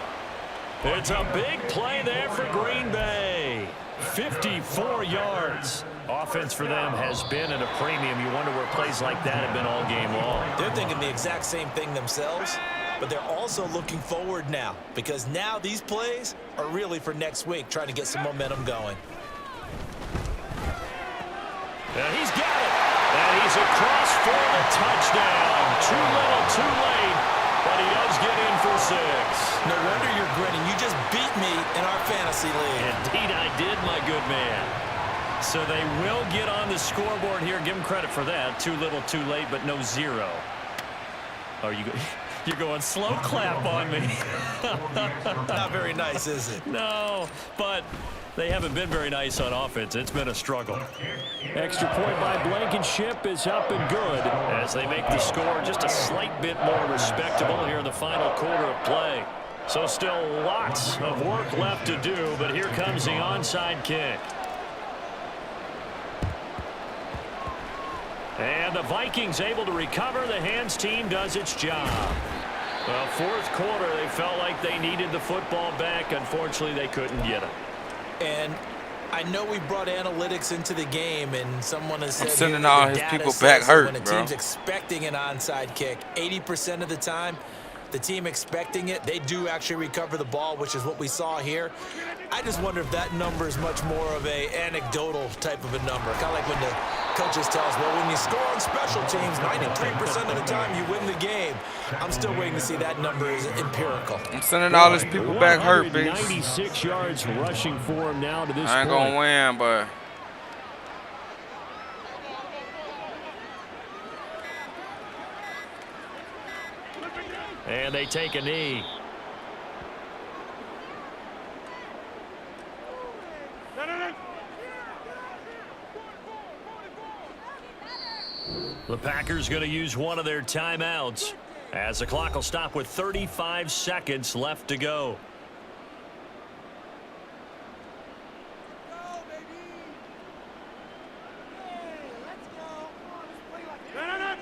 It's a big play there for Green Bay. 54 yards. Offense for them has been at a premium. You wonder where plays like that have been all game long. They're thinking the exact same thing themselves, but they're also looking forward now because now these plays are really for next week, trying to get some momentum going. And he's got it. And he's across for the touchdown. Too little, too late, but he does get in for 6. No wonder you're grinning. You just beat me in our fantasy league. Indeed I did, my good man. So they will get on the scoreboard here. Give them credit for that. Too little, too late, but no 0. Oh, you're going slow clap on me. Not very nice, is it? No, but they haven't been very nice on offense. It's been a struggle. Extra point by Blankenship is up and good as they make the score just a slight bit more respectable here in the final quarter of play. So still lots of work left to do, but here comes the onside kick. And the Vikings able to recover. The hands team does its job. Well, fourth quarter, they felt like they needed the football back. Unfortunately, they couldn't get it. And I know we brought analytics into the game, and someone has said I'm sending all his people back hurt, when a team's expecting an onside kick, 80% of the time, the team expecting it, they do actually recover the ball, which is what we saw here. I just wonder if that number is much more of a anecdotal type of a number. Kind of like when the coaches tell us, well, when you score on special teams, 93% of the time you win the game. I'm still waiting to see that number is empirical. I'm sending all his people back hurt, bitch. 96 yards rushing for him now to this point. I ain't gonna win, but and they take a knee. The Packers going to use one of their timeouts as the clock will stop with 35 seconds left to go.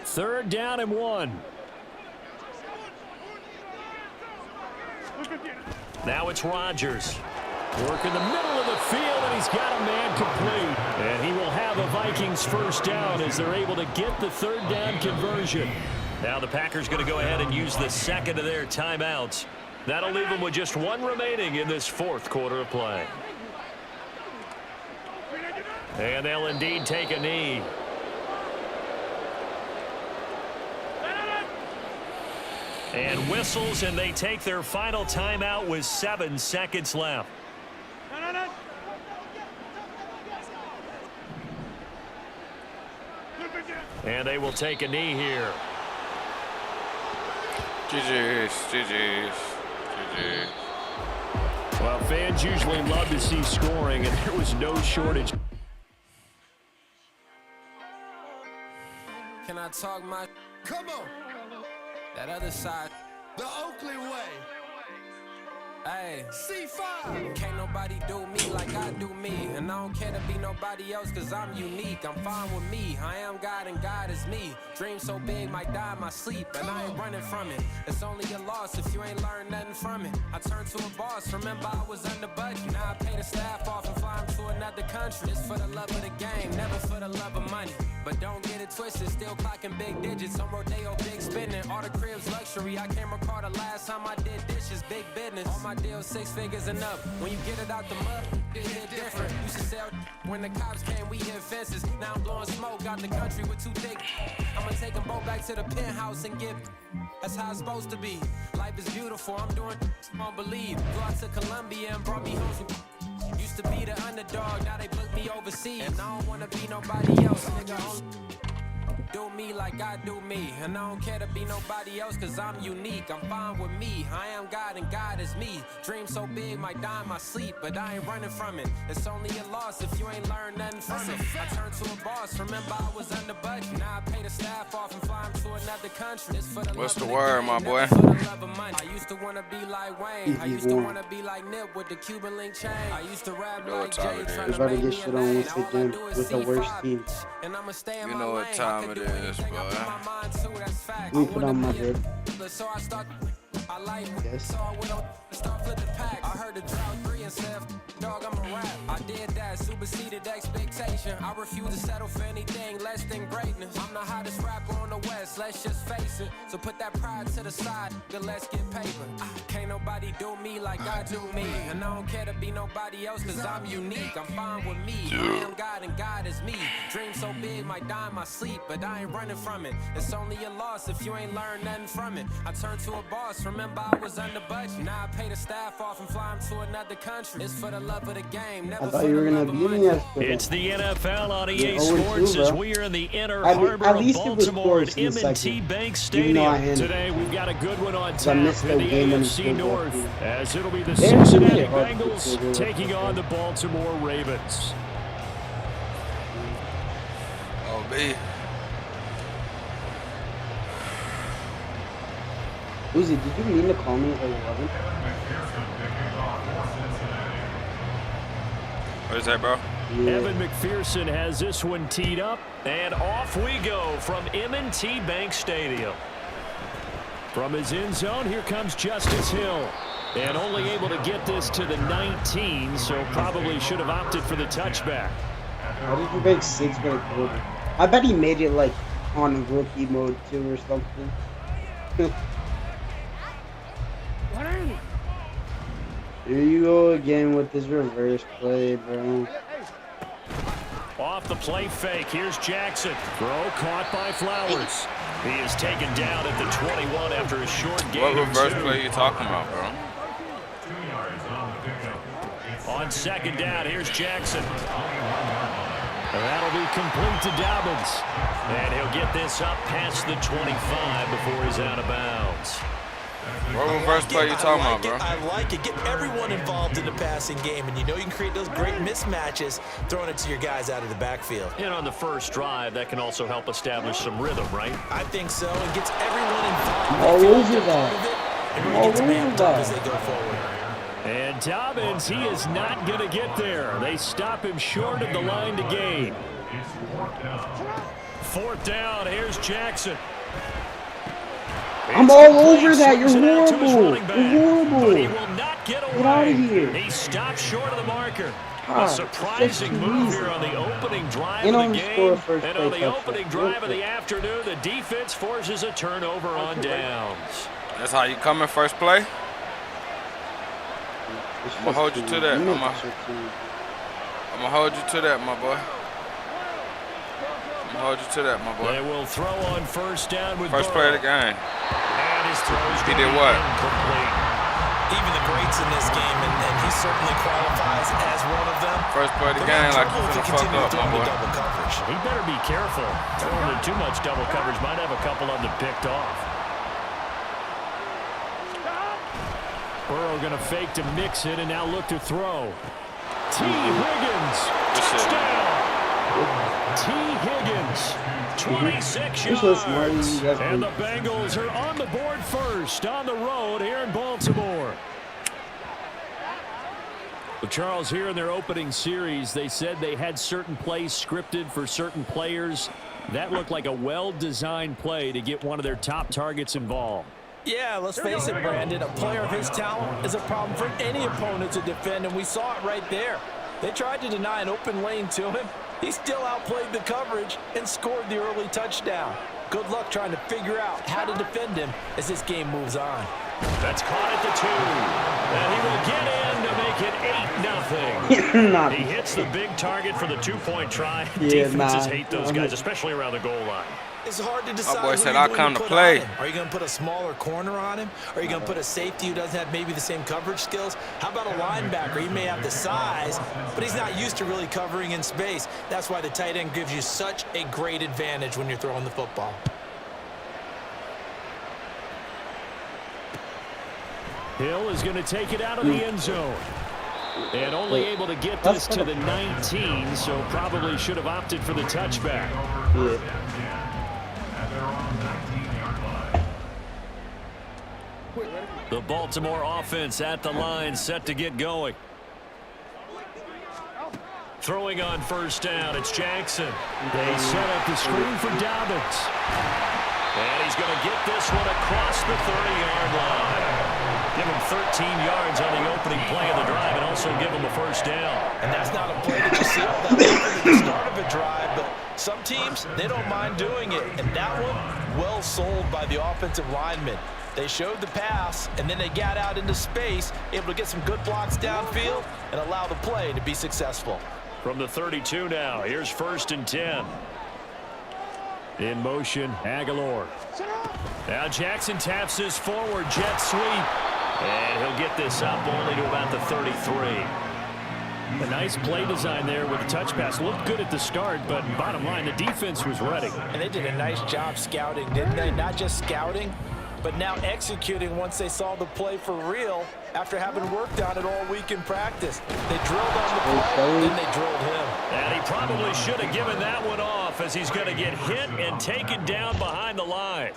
Third down and 1. Now it's Rodgers. Work in the middle of the field, and he's got a man complete. And he will have a Vikings first down as they're able to get the third down conversion. Now the Packers going to go ahead and use the second of their timeouts. That'll leave them with just one remaining in this fourth quarter of play. And they'll indeed take a knee. And whistles, and they take their final timeout with 7 seconds left. And they will take a knee here. GG's, GG's, GG's. Well, fans usually love to see scoring, and there was no shortage. Can I talk my... Come on. That other side. The Oakley way. Hey. C5. Can't nobody do me like I do me. And I don't care to be nobody else cause I'm unique. I'm fine with me. I am God and God is me. Dream so big might die in my sleep. And I ain't running from it. It's only a loss if you ain't learned nothing from it. I turned to a boss. Remember I was under budget. Now I pay the staff off and fly them to another country. It's for the love of the game, never for the love of money. But don't get it twisted, still clocking big digits. On Rodeo, big spending. All the cribs luxury. I can't recall the last time I did dishes. Big business. All my deals 6 figures and up. When you get it out the mud, it hit different. Used to sell when the cops came, we hit fences. Now I'm blowing smoke out the country with 2 thick. I'ma take them both back to the penthouse and get. That's how it's supposed to be. Life is beautiful. I'm doing. Won't believe. Go out to Colombia and brought me home some. Used to be the underdog, now they book me overseas. And I don't wanna be nobody else, nigga. Do me like I do me. And I don't care to be nobody else cause I'm unique. I'm fine with me. I am God and God is me. Dream so big might die in my sleep. But I ain't running from it. It's only a loss if you ain't learned nothing from it. I turned to a boss. Remember I was under budget. Now I pay the staff off and fly them to another country. It's for the What's love the of word, game, my never boy? for the love of money. I used to wanna be like Wayne. I used to wanna be like Nip with the Cuban link chain. I used to rap like Jay trying to make me a name. All I do is C5. And I'ma stay in You my know lane. what time it is, boy. Let me put on my bed. So I start. I like Yes. so I went on start flipping pack. I heard the drought 3 and said, dog, I'm a rap. I did that, superseded expectation. I refuse to settle for anything less than greatness. I'm the hottest rapper on the West, let's just face it. So put that pride to the side, then let's get paper. Can't nobody do me like I do me. And I don't care to be nobody else cause I'm unique. I'm fine with me. I am God and God is me. Dream so big might die in my sleep, but I ain't running from it. It's only a loss if you ain't learned nothing from it. I turned to a boss, remember I was under budget. Now I pay the staff off and fly them to another country. It's for the love of the game, never I for thought the you were love gonna of beat money. me yesterday. It's the NFL on EA You're 0-2, Sports as bro. we are in the inner At harbor of least it was Baltimore at close in the M&T second. Bank Even though I Stadium. had it. Today we've got a good one on I tap missed in the the game when AFC it North came as it'll be the They actually Cincinnati made it hard to Bengals control taking it. on the Baltimore Ravens. Oh, B. Uzi, did you mean to call me at 11? What is that, bro? Evan McPherson has this one teed up, and off we go from M&T Bank Stadium. From his end zone, here comes Justice Hill. And only able to get this to the 19, so probably should have opted for the touchback. How did you make 6 for a quarter? I bet he made it like on rookie mode too or something. Here you go again with this reverse play, bro. Off the play fake, here's Jackson. Throw caught by Flowers. He is taken down at the 21 after a short gain. What reverse play are you talking about, bro? On second down, here's Jackson. That'll be complete to Dobbins. And he'll get this up past the 25 before he's out of bounds. What reverse play you talking about, bro? I like it. Get everyone involved in the passing game, and you know you can create those great mismatches throwing it to your guys out of the backfield. And on the first drive, that can also help establish some rhythm, right? I think so. It gets everyone involved. All over that. And really gets them amped up as they go forward. And Dobbins, he is not going to get there. They stop him short of the line to gain. Fourth down, here's Jackson. I'm all over that. You're horrible. You're horrible. He will not get away. Get out of here. He stopped short of the marker. God, a surprising move here on the opening drive of the game. And on the opening drive of the afternoon, the defense forces a turnover on downs. That's how you come in first play? I'm going to hold you to that. I'm going to hold you to that, my boy. I'm going to hold you to that, my boy. They will throw on first down with first play of the game. And his throws he did what? Incomplete. Even the greats in this game, and he certainly qualifies as one of them. First play of the game, like he's gonna fuck up, my boy. Double coverage. He better be careful. Throwing in too much double coverage might have a couple of them picked off. Burrow going to fake to mix it and now look to throw. T. Higgins. Touchdown. T. Higgins. 26 yards. And the Bengals are on the board first on the road here in Baltimore. Well, Charles, here in their opening series, they said they had certain plays scripted for certain players. That looked like a well-designed play to get one of their top targets involved. Yeah, let's face it, Brandon. A player of his talent is a problem for any opponent to defend, and we saw it right there. They tried to deny an open lane to him. He still outplayed the coverage and scored the early touchdown. Good luck trying to figure out how to defend him as this game moves on. That's caught at the 2. And he will get in to make it 8-0. He hits the big target for the 2-point try. Defenses hate those guys, especially around the goal line. It's hard to decide. My boy said, I'll come to play. Are you going to put a smaller corner on him? Are you going to put a safety who doesn't have maybe the same coverage skills? How about a linebacker? He may have the size, but he's not used to really covering in space. That's why the tight end gives you such a great advantage when you're throwing the football. Hill is going to take it out of the end zone. And only able to get this to the 19, so probably should have opted for the touchback. Yeah. The Baltimore offense at the line, set to get going. Throwing on first down, it's Jackson. They set up the screen for Dobbins. And he's going to get this one across the 30-yard line. Give him 13 yards on the opening play of the drive and also give him a first down. And that's not a play that you see all that often at the start of a drive, but some teams, they don't mind doing it. And that one, well sold by the offensive lineman. They showed the pass, and then they got out into space, able to get some good blocks downfield and allow the play to be successful. From the 32 now, here's 1st and 10. In motion, Aguilar. Now Jackson taps his forward jet sweep. And he'll get this up only to about the 33. A nice play design there with the touch pass. Looked good at the start, but bottom line, the defense was ready. And they did a nice job scouting, didn't they? Not just scouting, but now executing once they saw the play for real after having worked on it all week in practice. They drilled on the play, then they drilled him. And he probably should have given that one off as he's going to get hit and taken down behind the line.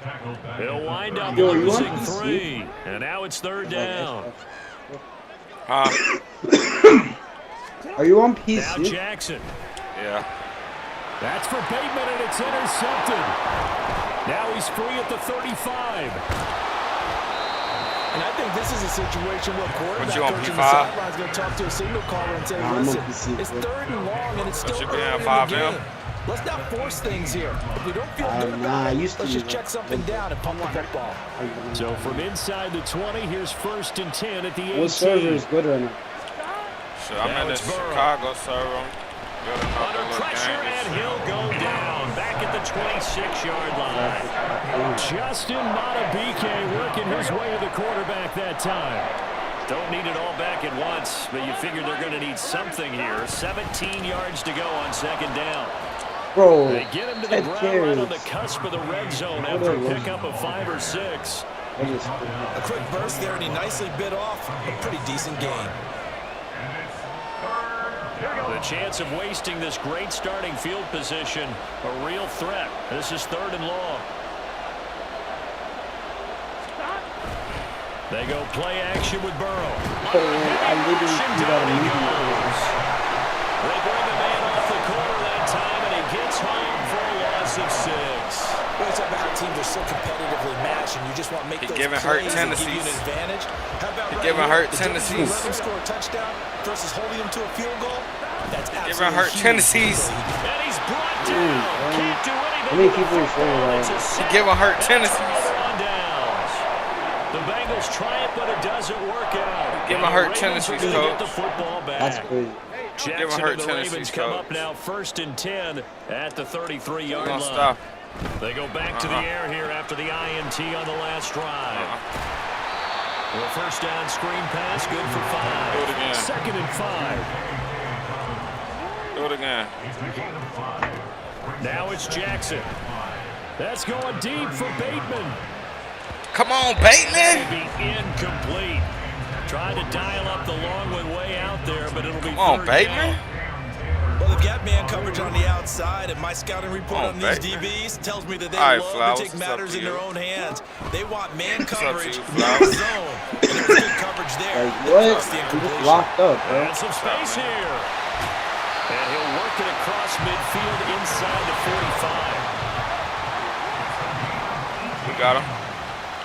He'll wind up losing 3. And now it's 3rd down. Are you on Now PC? Jackson. Yeah. That's for Bateman, and it's intercepted. Now he's free at the 35. And I think this is a situation where quarterback you on, coach on the P5? sideline is going to talk to a signal caller and say, Nah, I'm on listen, PC, it's bro. 3rd and long, and it's still you early be in on the 5M? game. Let's not force things here. If we don't feel good Nah, about I it, used to let's do just that. check something down and pump the football. So from inside the 20, here's 1st and 10 at the 18. What server is good right now? Shit, I'm Now in the it's Burrow. Chicago server. Good enough Under to look pressure, game and this he'll go down back at the 26-yard line. Justin Matabike working his way to the quarterback that time. Don't need it all back at once, but you figure they're going to need something here. 17 yards to go on 2nd down. Bro, They get him to the ground right on the cusp of the red zone after a pickup of 5 or 6. A quick burst there, and he nicely bit off a pretty decent game. The chance of wasting this great starting field position, a real threat. This is 3rd and long. They go play action with Burrow. I literally do that immediately. They bring the man off the corner that time, and he gets home for a loss of 6. Well, it's about how teams are so competitively matched, and you just want to make those giving hurt plays that give you an tendencies. advantage. How about He giving here? hurt The difference between tendencies. letting him score a touchdown versus holding him to a field goal. That's Giving absolutely hurt huge. tendencies. And he's brought down. Can't do anything. How many with the people are saying football. that? It's a sack. giving hurt That's tendencies. on downs. The Bengals try it, but it doesn't work out. Giving And the hurt Ravens tendencies, are gonna get coach. the football back. That's crazy. Jackson hurt and the tendencies, Ravens come coach. up now 1st and 10 at the 33-yard Don't line. stop. They go back to the air here after the INT on the last drive. The 1st down screen pass, good for 5. Do it again. 2nd and 5. Do it again. Now it's Jackson. That's going deep for Bateman. Come on, It'll Bateman. be incomplete. Tried to dial up the long way out there, but it'll be Come on, 3rd Bateman. down. Well, they've got man coverage on the outside, and my scouting report Oh, on these Bateman. DBs tells me that they All right, love Flowers, to take it's up matters to in you. their own hands. They want man up to coverage you, in the Flowers. zone. And there's good coverage there. Like, That what? forced the I'm just incompletion. locked up, bro. And some space here. And he'll work it across midfield inside the 45. We got him.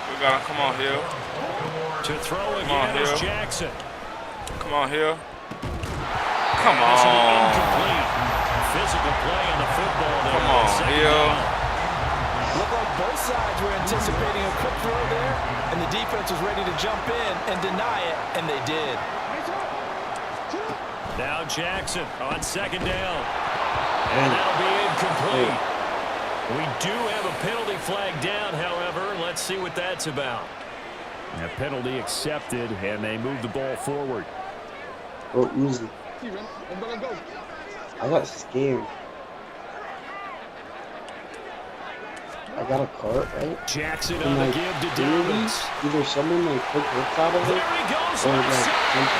We got him. Come on, Hill. To throw Come on, again is Hill. Jackson. Come on, Hill. Come That's an on. incomplete. Physical play on the football there. Come on, 2nd Hill. down. Looked like both sides were anticipating a quick throw there, and the defense was ready to jump in and deny it, and they did. Now Jackson on 2nd down. And that'll be incomplete. We do have a penalty flag down, however. Let's see what that's about. A penalty accepted, and they move the ball forward. Bro, easy. I got scared. I got a cart, right? Jackson And on the like, give to literally, Davis. either someone like took hooks out of There it, he goes. or like Offside. jumped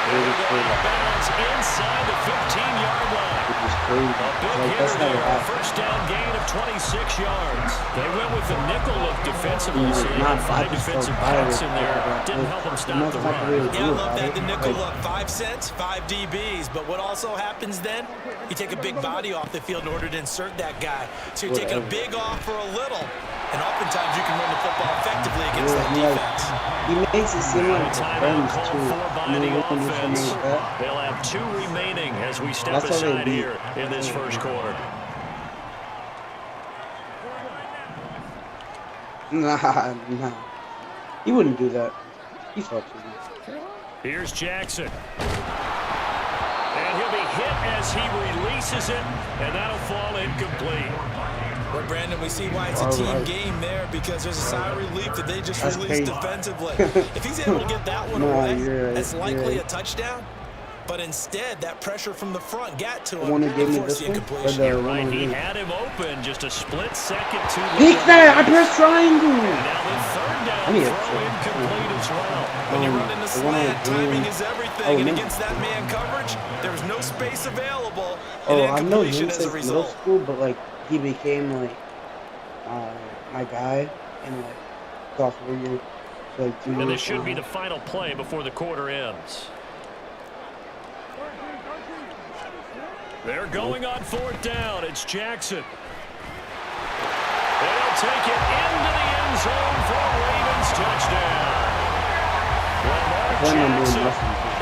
They're really going crazy. out of bounds inside the 15-yard line. It was crazy. A big Like, that's hitter never there. happened. 1st down gain of 26 yards. They went with the nickel look defensively, He was so they not had 5 bad to start defensive firing backs in there. like, Didn't help them there's stop the nothing I can really run. Yeah, I do love about that. it. The nickel Like, look, 5 cents, 5 DBs. But what also happens then, you take a big body off the field in order to insert that guy. So you're taking a big off for a little. And oftentimes you can run the football effectively against that defense. he makes it seem like the Timeout friends called too. for by You the know, when you do offense. something like that. They'll have 2 remaining as we step That's how they aside beat. here in this 1st quarter. Nah. He wouldn't do that. He fucks with me. Here's Jackson. And he'll be hit as he releases it, and that'll fall incomplete. Well, Brandon, we see why it's a team game there, because there's a sigh of relief that they just That's released crazy. defensively. If he's able to get that one No, away, you're right, that's likely you're a right. touchdown. But instead, that pressure from the front got to him Want to give and me forced this the one? Or incompletion. the You're one right, on he me? had him open just a split second too late. Peek that! I pressed triangle! Now the 3rd down I need a throw throw. incomplete as well. When you run in the The one slant, on timing green. is everything. Oh, And no. against that man coverage, there was no space available. Oh, And I've known incompletion him as a since middle result. school, but like he became like my guy in like sophomore year. So, like 2 And years this should be now. the final play before the quarter ends. They're going on 4th down. It's Jackson. They'll take it into the end zone for a Ravens touchdown. Lamar Jackson,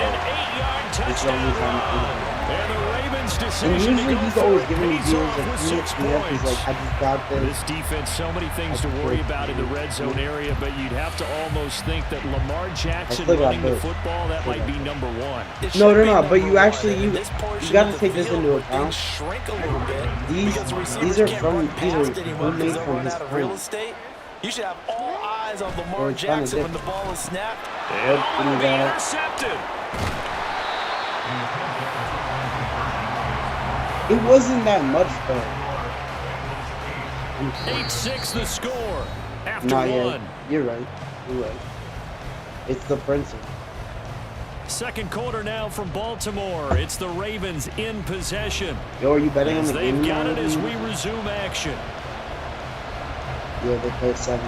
an 8-yard touchdown run. And the Ravens decision to go for it pays off with 6 points. Like, I just got This defense, so many things to worry about in the red zone area, but you'd have to almost think that Lamar Jackson running the football, that might be number 1. No, but you actually, you got to take this into account. Shrink a little bit. These are made from his real estate. You should have all eyes on Lamar Jackson when the ball is snapped. And be intercepted. It wasn't that much, though. 8-6 the score after Not 1. yet. You're right. It's the Princeton. Second quarter now from Baltimore. It's the Ravens in possession. Yo, are you betting on the game? They've got it as we resume action. Yeah, they played 7.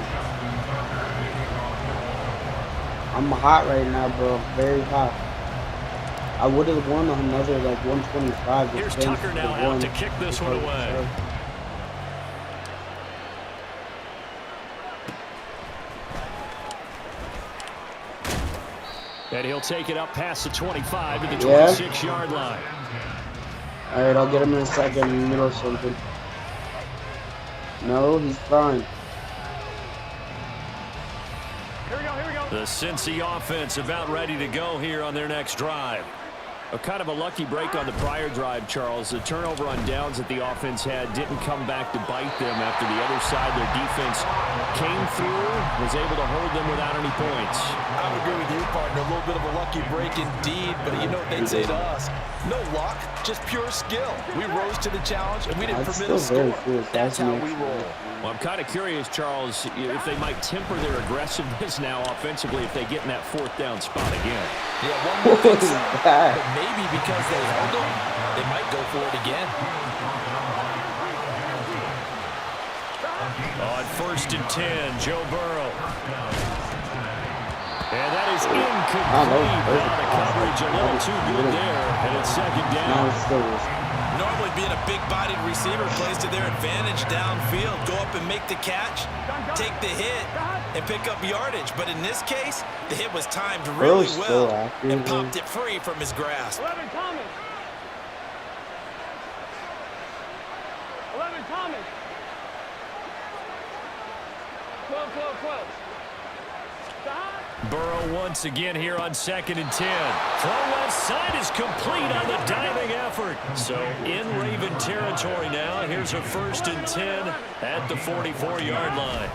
I'm hot right now, bro. Very hot. I would have won another like 125. Here's Tucker now out to kick this one away. And he'll take it up past the 25 to the 26-yard line. All right, I'll get him in a second in the middle of something. No, he's fine. Here we go. The Cincy offense about ready to go here on their next drive. A kind of a lucky break on the prior drive, Charles. The turnover on downs that the offense had didn't come back to bite them after the other side. Their defense came through, was able to hold them without any points. I would agree with you, partner. A little bit of a lucky break indeed, but you know what they'd say to us? No luck, just pure skill. We rose to the challenge, and we didn't permit a score. That's how we roll. Well, I'm kind of curious, Charles, if they might temper their aggressiveness now offensively if they get in that 4th down spot again. Yeah, one more thing, but maybe because they held them, they might go for it again. On 1st and 10, Joe Burrow. And that is incomplete. The coverage a little too good there, and it's 2nd down. Normally being a big-bodied receiver plays to their advantage downfield. Go up and make the catch, take the hit, and pick up yardage. But in this case, the hit was timed really well and popped it free from his grasp. 11 Thomas. 12. Burrow once again here on 2nd and 10. Throw left side is complete on the diving effort. So in Raven territory now. Here's a 1st and 10 at the 44-yard line.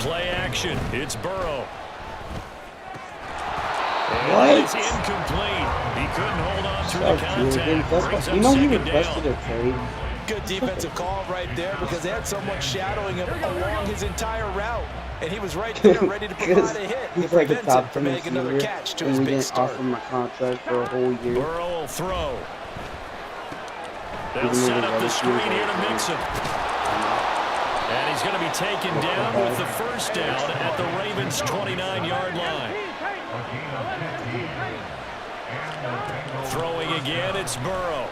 Play action. It's Burrow. And it's incomplete. He couldn't hold on through the contact. You know he requested a trade. Good defensive call right there because they had someone shadowing him along his entire route. And he was right there ready to provide a hit. He's like a top 10 receiver, and we didn't offer him a contract for a whole year. Burrow will throw. They'll set up the screen here to Mixon. And he's going to be taken down with the 1st down at the Ravens' 29-yard line. Throwing again, it's Burrow.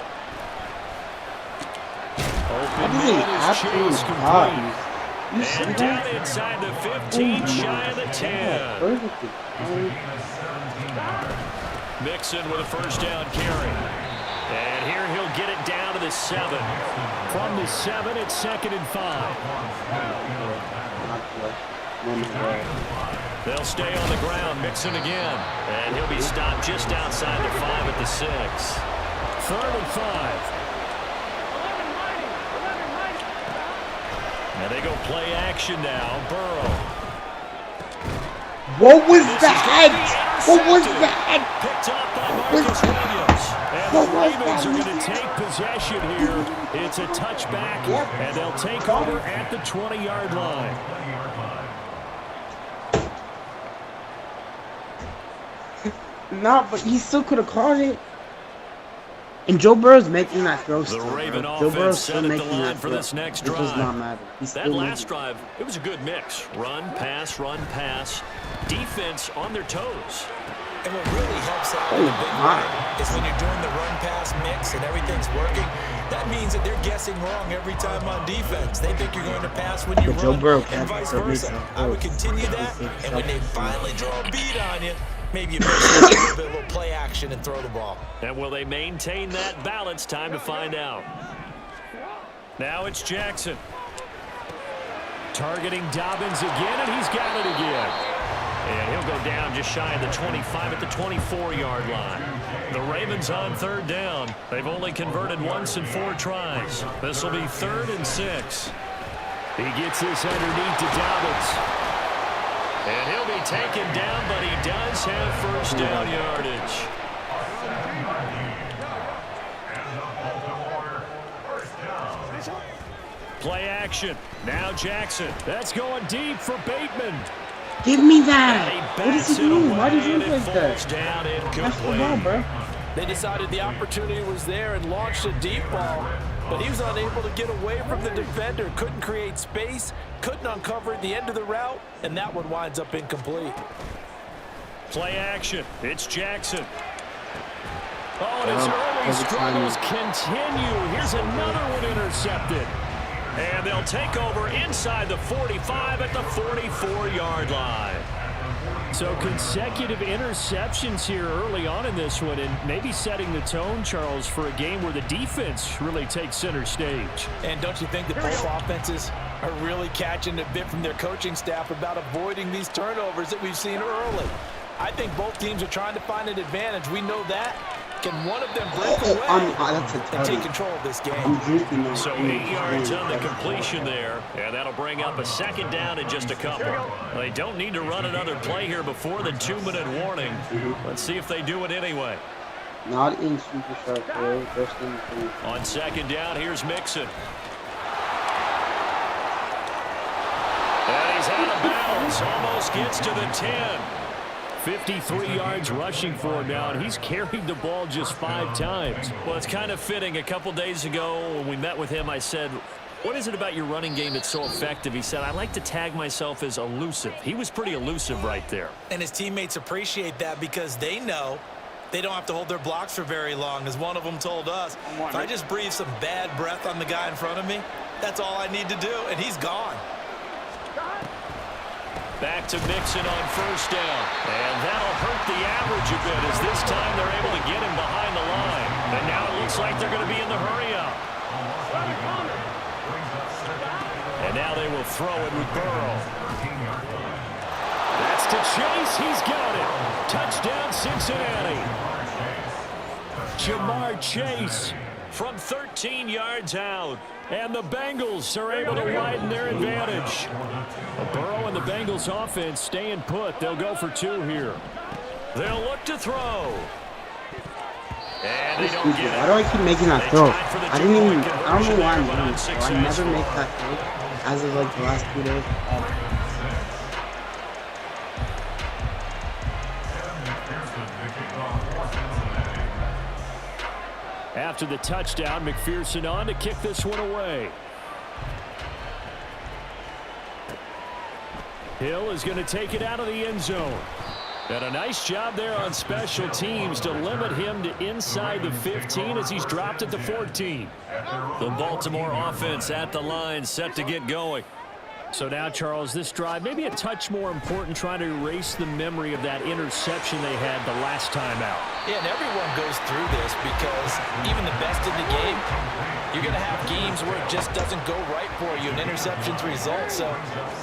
Open man is Chase complete. And down inside the 15, shy of the 10. Mixon with a 1st down carry. And here he'll get it down to the 7. From the 7, it's 2nd and 5. They'll stay on the ground. Mixon again. And he'll be stopped just outside the 5 at the 6. 3rd and 5. And they go play action now. Burrow. What was that? What was that? Picked up by Marcus Williams. And the Ravens are going to take possession here. It's a touchback, and they'll take over at the 20-yard line. No, but he still could have caught it. And Joe Burrow's making that throw The still. Raven Joe offense Burrow's set still at the making line that for throw. this next It drive. does not matter. He's That still last making drive, it was a good mix. Run, pass, run, pass. Defense on their toes. And what really helps out in a big way is when you're doing the run-pass mix and everything's working, that means that they're guessing wrong every time on defense. They think you're going to pass when you run and vice versa. I would continue that, and when they finally draw a beat on you, maybe you mix it a little play action and throw the ball. And will they maintain that balance? Time to find out. Now it's Jackson. Targeting Dobbins again, and he's got it again. And he'll go down just shy of the 25 at the 24-yard line. The Ravens on third down. They've only converted once in 4 tries. This will be 3rd and 6. He gets this underneath to Dobbins. And he'll be taken down, but he does have first down yardage. Play action. Now Jackson. That's going deep for Bateman. Give me that! What is he doing? Why did you look like that? That's the ball, bro. They decided the opportunity was there and launched a deep ball, but he was unable to get away from the defender, couldn't create space, couldn't uncover at the end of the route, and that one winds up incomplete. Play action. It's Jackson. Oh, and his early struggles continue. Here's another one intercepted. And they'll take over inside the 45 at the 44-yard line. So consecutive interceptions here early on in this one, and maybe setting the tone, Charles, for a game where the defense really takes center stage. And don't you think that both offenses are really catching a bit from their coaching staff about avoiding these turnovers that we've seen early? I think both teams are trying to find an advantage. We know that. Can one of them break away and take control of this game? So 8 yards on the completion there, and that'll bring up a 2nd down in just a couple. They don't need to run another play here before the 2-minute warning. Let's see if they do it anyway. Not in super sharp, bro. On 2nd down, here's Mixon. And he's out of bounds. Almost gets to the 10. 53 yards rushing for him now, and he's carried the ball just 5 times. Well, it's kind of fitting. A couple days ago when we met with him, I said, what is it about your running game that's so effective? He said, I like to tag myself as elusive. He was pretty elusive right there. And his teammates appreciate that because they know they don't have to hold their blocks for very long, as one of them told us. If I just breathe some bad breath on the guy in front of me, that's all I need to do, and he's gone. Back to Mixon on 1st down. And that'll hurt the average a bit as this time they're able to get him behind the line. And now it looks like they're going to be in the hurry-up. And now they will throw it with Burrow. That's to Chase. He's got it. Touchdown, Cincinnati. Jamar Chase from 13 yards out. And the Bengals are able to widen their advantage. Burrow and the Bengals offense staying put. They'll go for 2 here. They'll look to throw. And they don't get it. Why do I keep making that throw? I don't know why I'm doing it. I never make that throw as of like the last 2 days. After the touchdown, McPherson on to kick this one away. Hill is going to take it out of the end zone. And a nice job there on special teams to limit him to inside the 15 as he's dropped at the 14. The Baltimore offense at the line, set to get going. So now, Charles, this drive maybe a touch more important, trying to erase the memory of that interception they had the last time out. Yeah, and everyone goes through this because even the best in the game, you're going to have games where it just doesn't go right for you and interceptions result. So,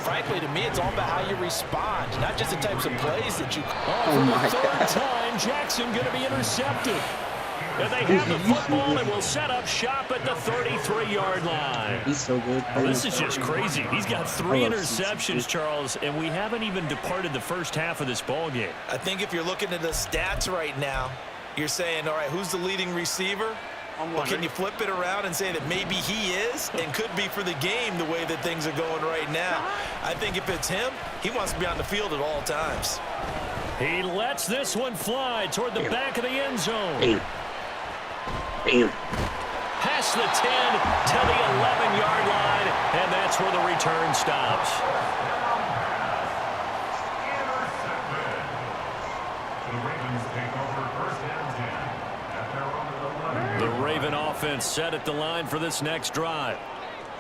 frankly, to me, it's all about how you respond, not just the types of plays that you call. For the 3rd time, Jackson going to be intercepted. And they have the football and will set up shop at the 33-yard line. He's so good. Well, this is just crazy. He's got 3 interceptions, Charles, and we haven't even departed the first half of this ball game. I think if you're looking at the stats right now, you're saying, all right, who's the leading receiver? Well, can you flip it around and say that maybe he is and could be for the game the way that things are going right now? I think if it's him, he wants to be on the field at all times. He lets this one fly toward the back of the end zone. Bam. Past the 10 to the 11-yard line, and that's where the return stops. The Ravens Raven offense set at the line for this next drive.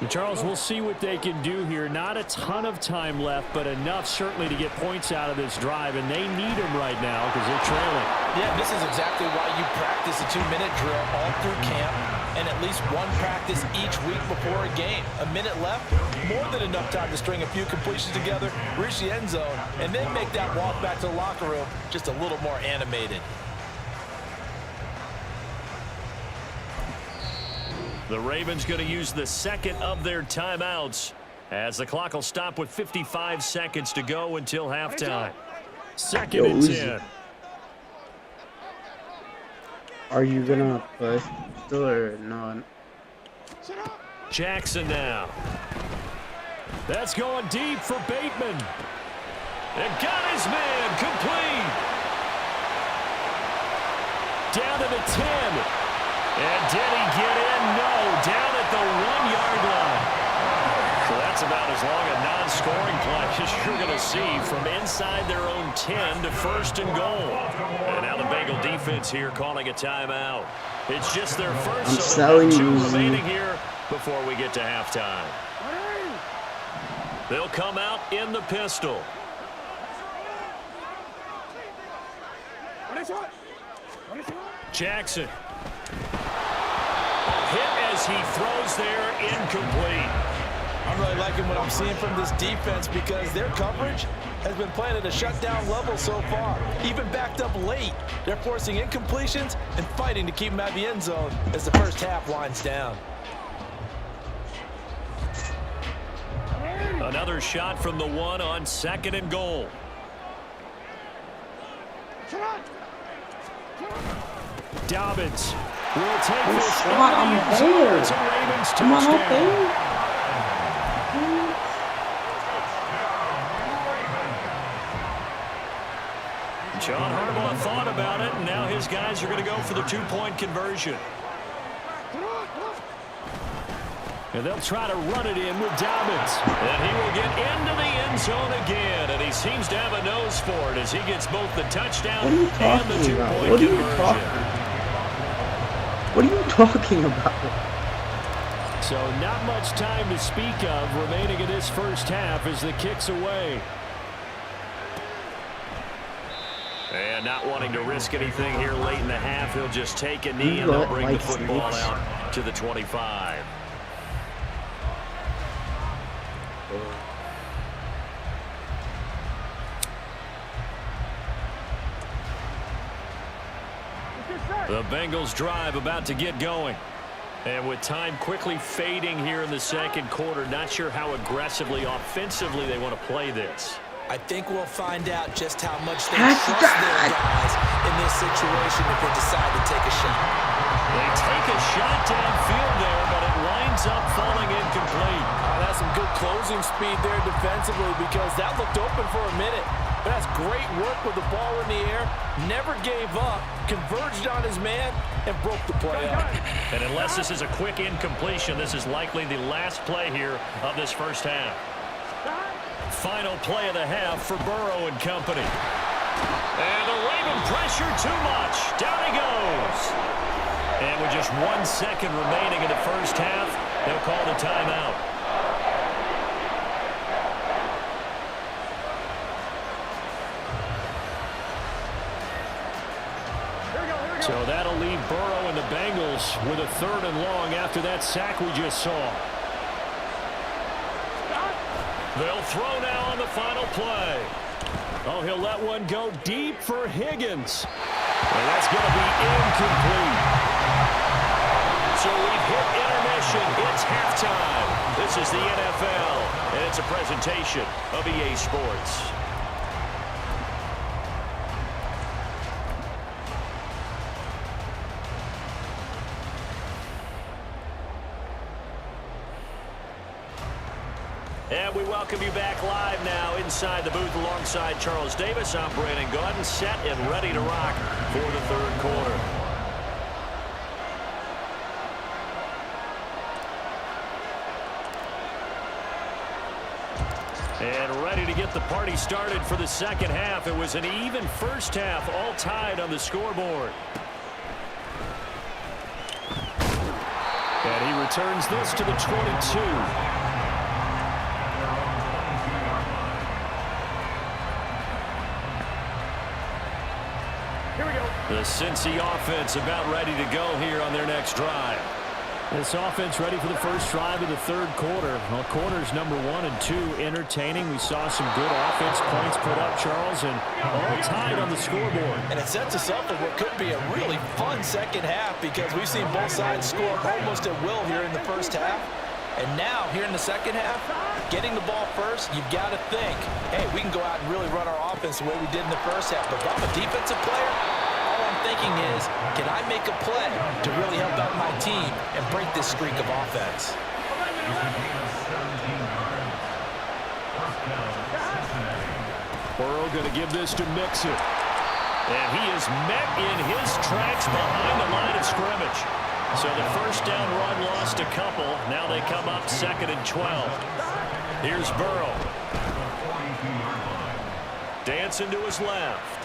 And Charles, we'll see what they can do here. Not a ton of time left, but enough certainly to get points out of this drive, and they need them right now because they're trailing. Yeah, this is exactly why you practice a 2-minute drill all through camp and at least one practice each week before a game. A minute left, more than enough time to string a few completions together, reach the end zone, and then make that walk back to the locker room just a little more animated. The Ravens going to use the second of their timeouts as the clock will stop with 55 seconds to go until halftime. Second and 10. Are you gonna push still or not? Jackson now. That's going deep for Bateman. And got his man complete. Down to the 10. And did he get in? No. Down at the 1-yard line. So that's about as long a non-scoring play as you're going to see from inside their own 10 to first and goal. And now the Bengal defense here calling a timeout. It's just their first, so they've got 2 remaining here before we get to halftime. They'll come out in the pistol. Jackson. Hit as he throws there, incomplete. I'm really liking what I'm seeing from this defense because their coverage has been playing at a shutdown level so far. Even backed up late, they're forcing incompletions and fighting to keep them at the end zone as the first half winds down. Another shot from the 1 on second and goal. Dobbins will take this shot. I'm there. It's a Ravens touchdown. Come on up there. John Harbaugh thought about it, and now his guys are going to go for the 2-point conversion. And they'll try to run it in with Dobbins. And he will get into the end zone again, and he seems to have a nose for it as he gets both the touchdown and the 2-point conversion. What are you talking about? So not much time to speak of remaining in this first half as the kick's away. And not wanting to risk anything here late in the half, he'll just take a knee and they'll bring the football out to the 25. The Bengals drive about to get going. And with time quickly fading here in the second quarter, not sure how aggressively, offensively they want to play this. I think we'll find out just how much they trust their guys in this situation if they decide to take a shot. They take a shot downfield there, but it winds up falling incomplete. That's some good closing speed there defensively because that looked open for a minute. But that's great work with the ball in the air. Never gave up, converged on his man, and broke the play up. And unless this is a quick incompletion, this is likely the last play here of this first half. Final play of the half for Burrow and company. And the Raven pressure too much. Down he goes. And with just 1 second remaining in the first half, they'll call the timeout. So that'll leave Burrow and the Bengals with a 3rd and long after that sack we just saw. They'll throw now on the final play. Oh, he'll let one go deep for Higgins. And that's going to be incomplete. So we've hit intermission. It's halftime. This is the NFL, and it's a presentation of EA Sports. And we welcome you back live now inside the booth alongside Charles Davis. I'm Brandon Gaudin, set and ready to rock for the 3rd quarter. And ready to get the party started for the second half. It was an even first half, all tied on the scoreboard. returns this to the 22. Here we go. The Cincy offense about ready to go here on their next drive. This offense ready for the first drive of the third quarter. Well, quarters number 1 and 2 entertaining. We saw some good offense points put up, Charles, and all tied on the scoreboard. And it sets us up for what could be a really fun second half because we've seen both sides score almost at will here in the first half. And now, here in the second half, getting the ball first, you've got to think, hey, we can go out and really run our offense the way we did in the first half. But if I'm a defensive player, all I'm thinking is, can I make a play to really help out my team and break this streak of offense? Burrow going to give this to Mixon. And he is met in his tracks behind the line of scrimmage. So the first down run lost a couple. Now they come up 2nd and 12. Here's Burrow. Dancing to his left.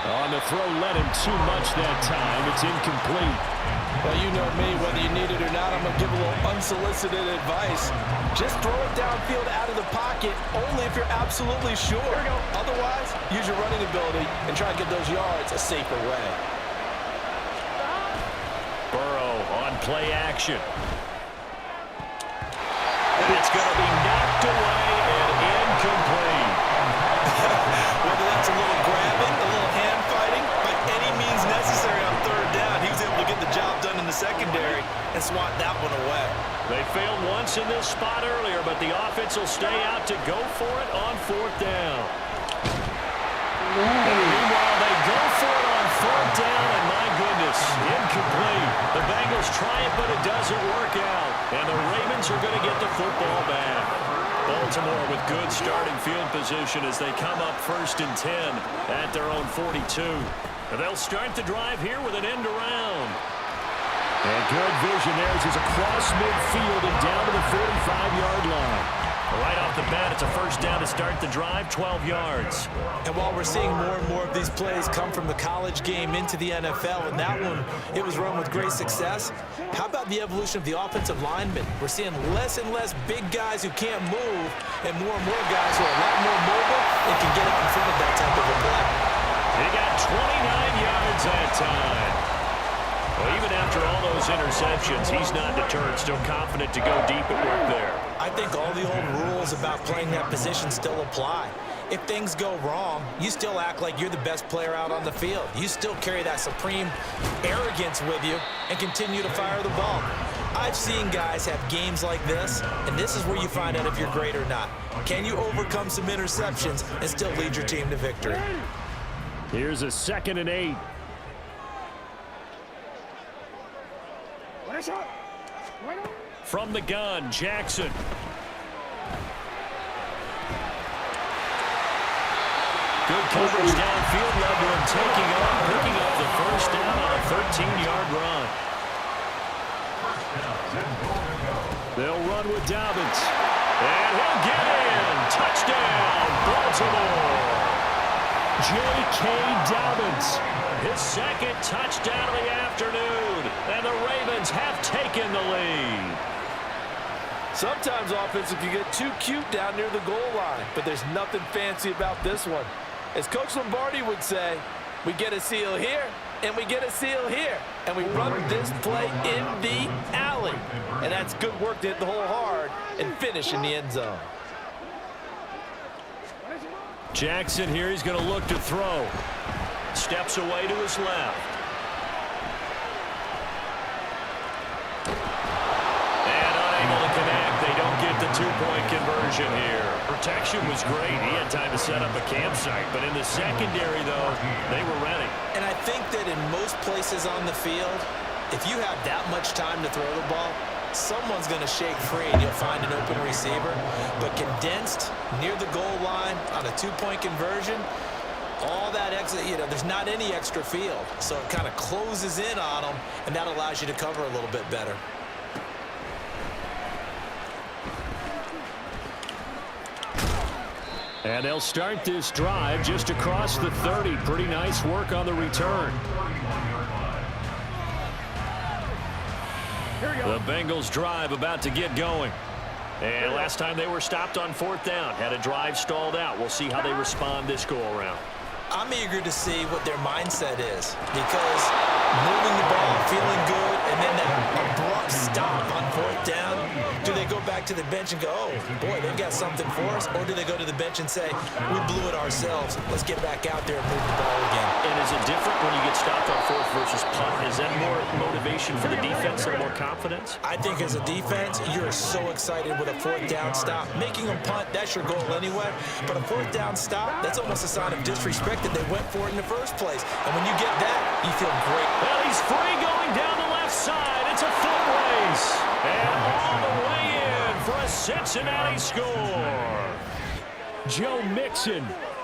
On the throw, led him too much that time. It's incomplete. Well, you know me, whether you need it or not, I'm going to give a little unsolicited advice. Just throw it downfield out of the pocket, only if you're absolutely sure. Otherwise, use your running ability and try to get those yards a safer way. Burrow on play action. It's going to be knocked away and incomplete. Whether that's a little grabbing, a little hand fighting, by any means necessary on third down, he was able to get the job done in the secondary and swat that one away. They failed once in this spot earlier, but the offense will stay out to go for it on 4th down. Meanwhile, they go for it on 4th down, and my goodness, incomplete. The Bengals try it, but it doesn't work out. And the Ravens are going to get the football back. Baltimore with good starting field position as they come up 1st and 10 at their own 42. They'll start the drive here with an end around. And good vision there as he's across midfield and down to the 45-yard line. Right off the bat, it's a first down to start the drive, 12 yards. And while we're seeing more and more of these plays come from the college game into the NFL, and that one, it was run with great success, how about the evolution of the offensive linemen? We're seeing less and less big guys who can't move and more guys who are a lot more mobile and can get up in front of that type of a play. He got 29 yards that time. Well, even after all those interceptions, he's not deterred, still confident to go deep at work there. I think all the old rules about playing that position still apply. If things go wrong, you still act like you're the best player out on the field. You still carry that supreme arrogance with you and continue to fire the ball. I've seen guys have games like this, and this is where you find out if you're great or not. Can you overcome some interceptions and still lead your team to victory? Here's a 2nd and 8. From the gun, Jackson. Good coverage downfield, led to him picking up the first down on a 13-yard run. They'll run with Dobbins. And he'll get in. Touchdown, Baltimore. J.K. Dobbins, his 2nd touchdown of the afternoon. And the Ravens have taken the lead. Sometimes offenses can get too cute down near the goal line, but there's nothing fancy about this one. As Coach Lombardi would say, we get a seal here, and we get a seal here, and we run this play in the alley. And that's good work to hit the hole hard and finish in the end zone. Jackson here, he's going to look to throw. Steps away to his left. And unable to connect. They don't get the 2-point conversion here. Protection was great. He had time to set up a campsite. But in the secondary, though, they were ready. And I think that in most places on the field, if you have that much time to throw the ball, someone's going to shake free and you'll find an open receiver. But condensed near the goal line on a 2-point conversion, all that extra, there's not any extra field. So it kind of closes in on them, and that allows you to cover a little bit better. And they'll start this drive just across the 30. Pretty nice work on the return. The Bengals drive about to get going. And last time they were stopped on 4th down, had a drive stalled out. We'll see how they respond this go-around. I'm eager to see what their mindset is because moving the ball, feeling good, and then that abrupt stop on 4th down, do they go back to the bench and go, oh, boy, they've got something for us? Or do they go to the bench and say, we blew it ourselves. Let's get back out there and move the ball again. And is it different when you get stopped on 4th versus punt? Is that more motivation for the defense and more confidence? I think as a defense, you're so excited with a 4th down stop. Making them punt, that's your goal anyway. But a 4th down stop, that's almost a sign of disrespect that they went for it in the first place. And when you get that, you feel great. Well, he's free going down the left side. It's a foot race. And all the way in for a Cincinnati score. Joe Mixon,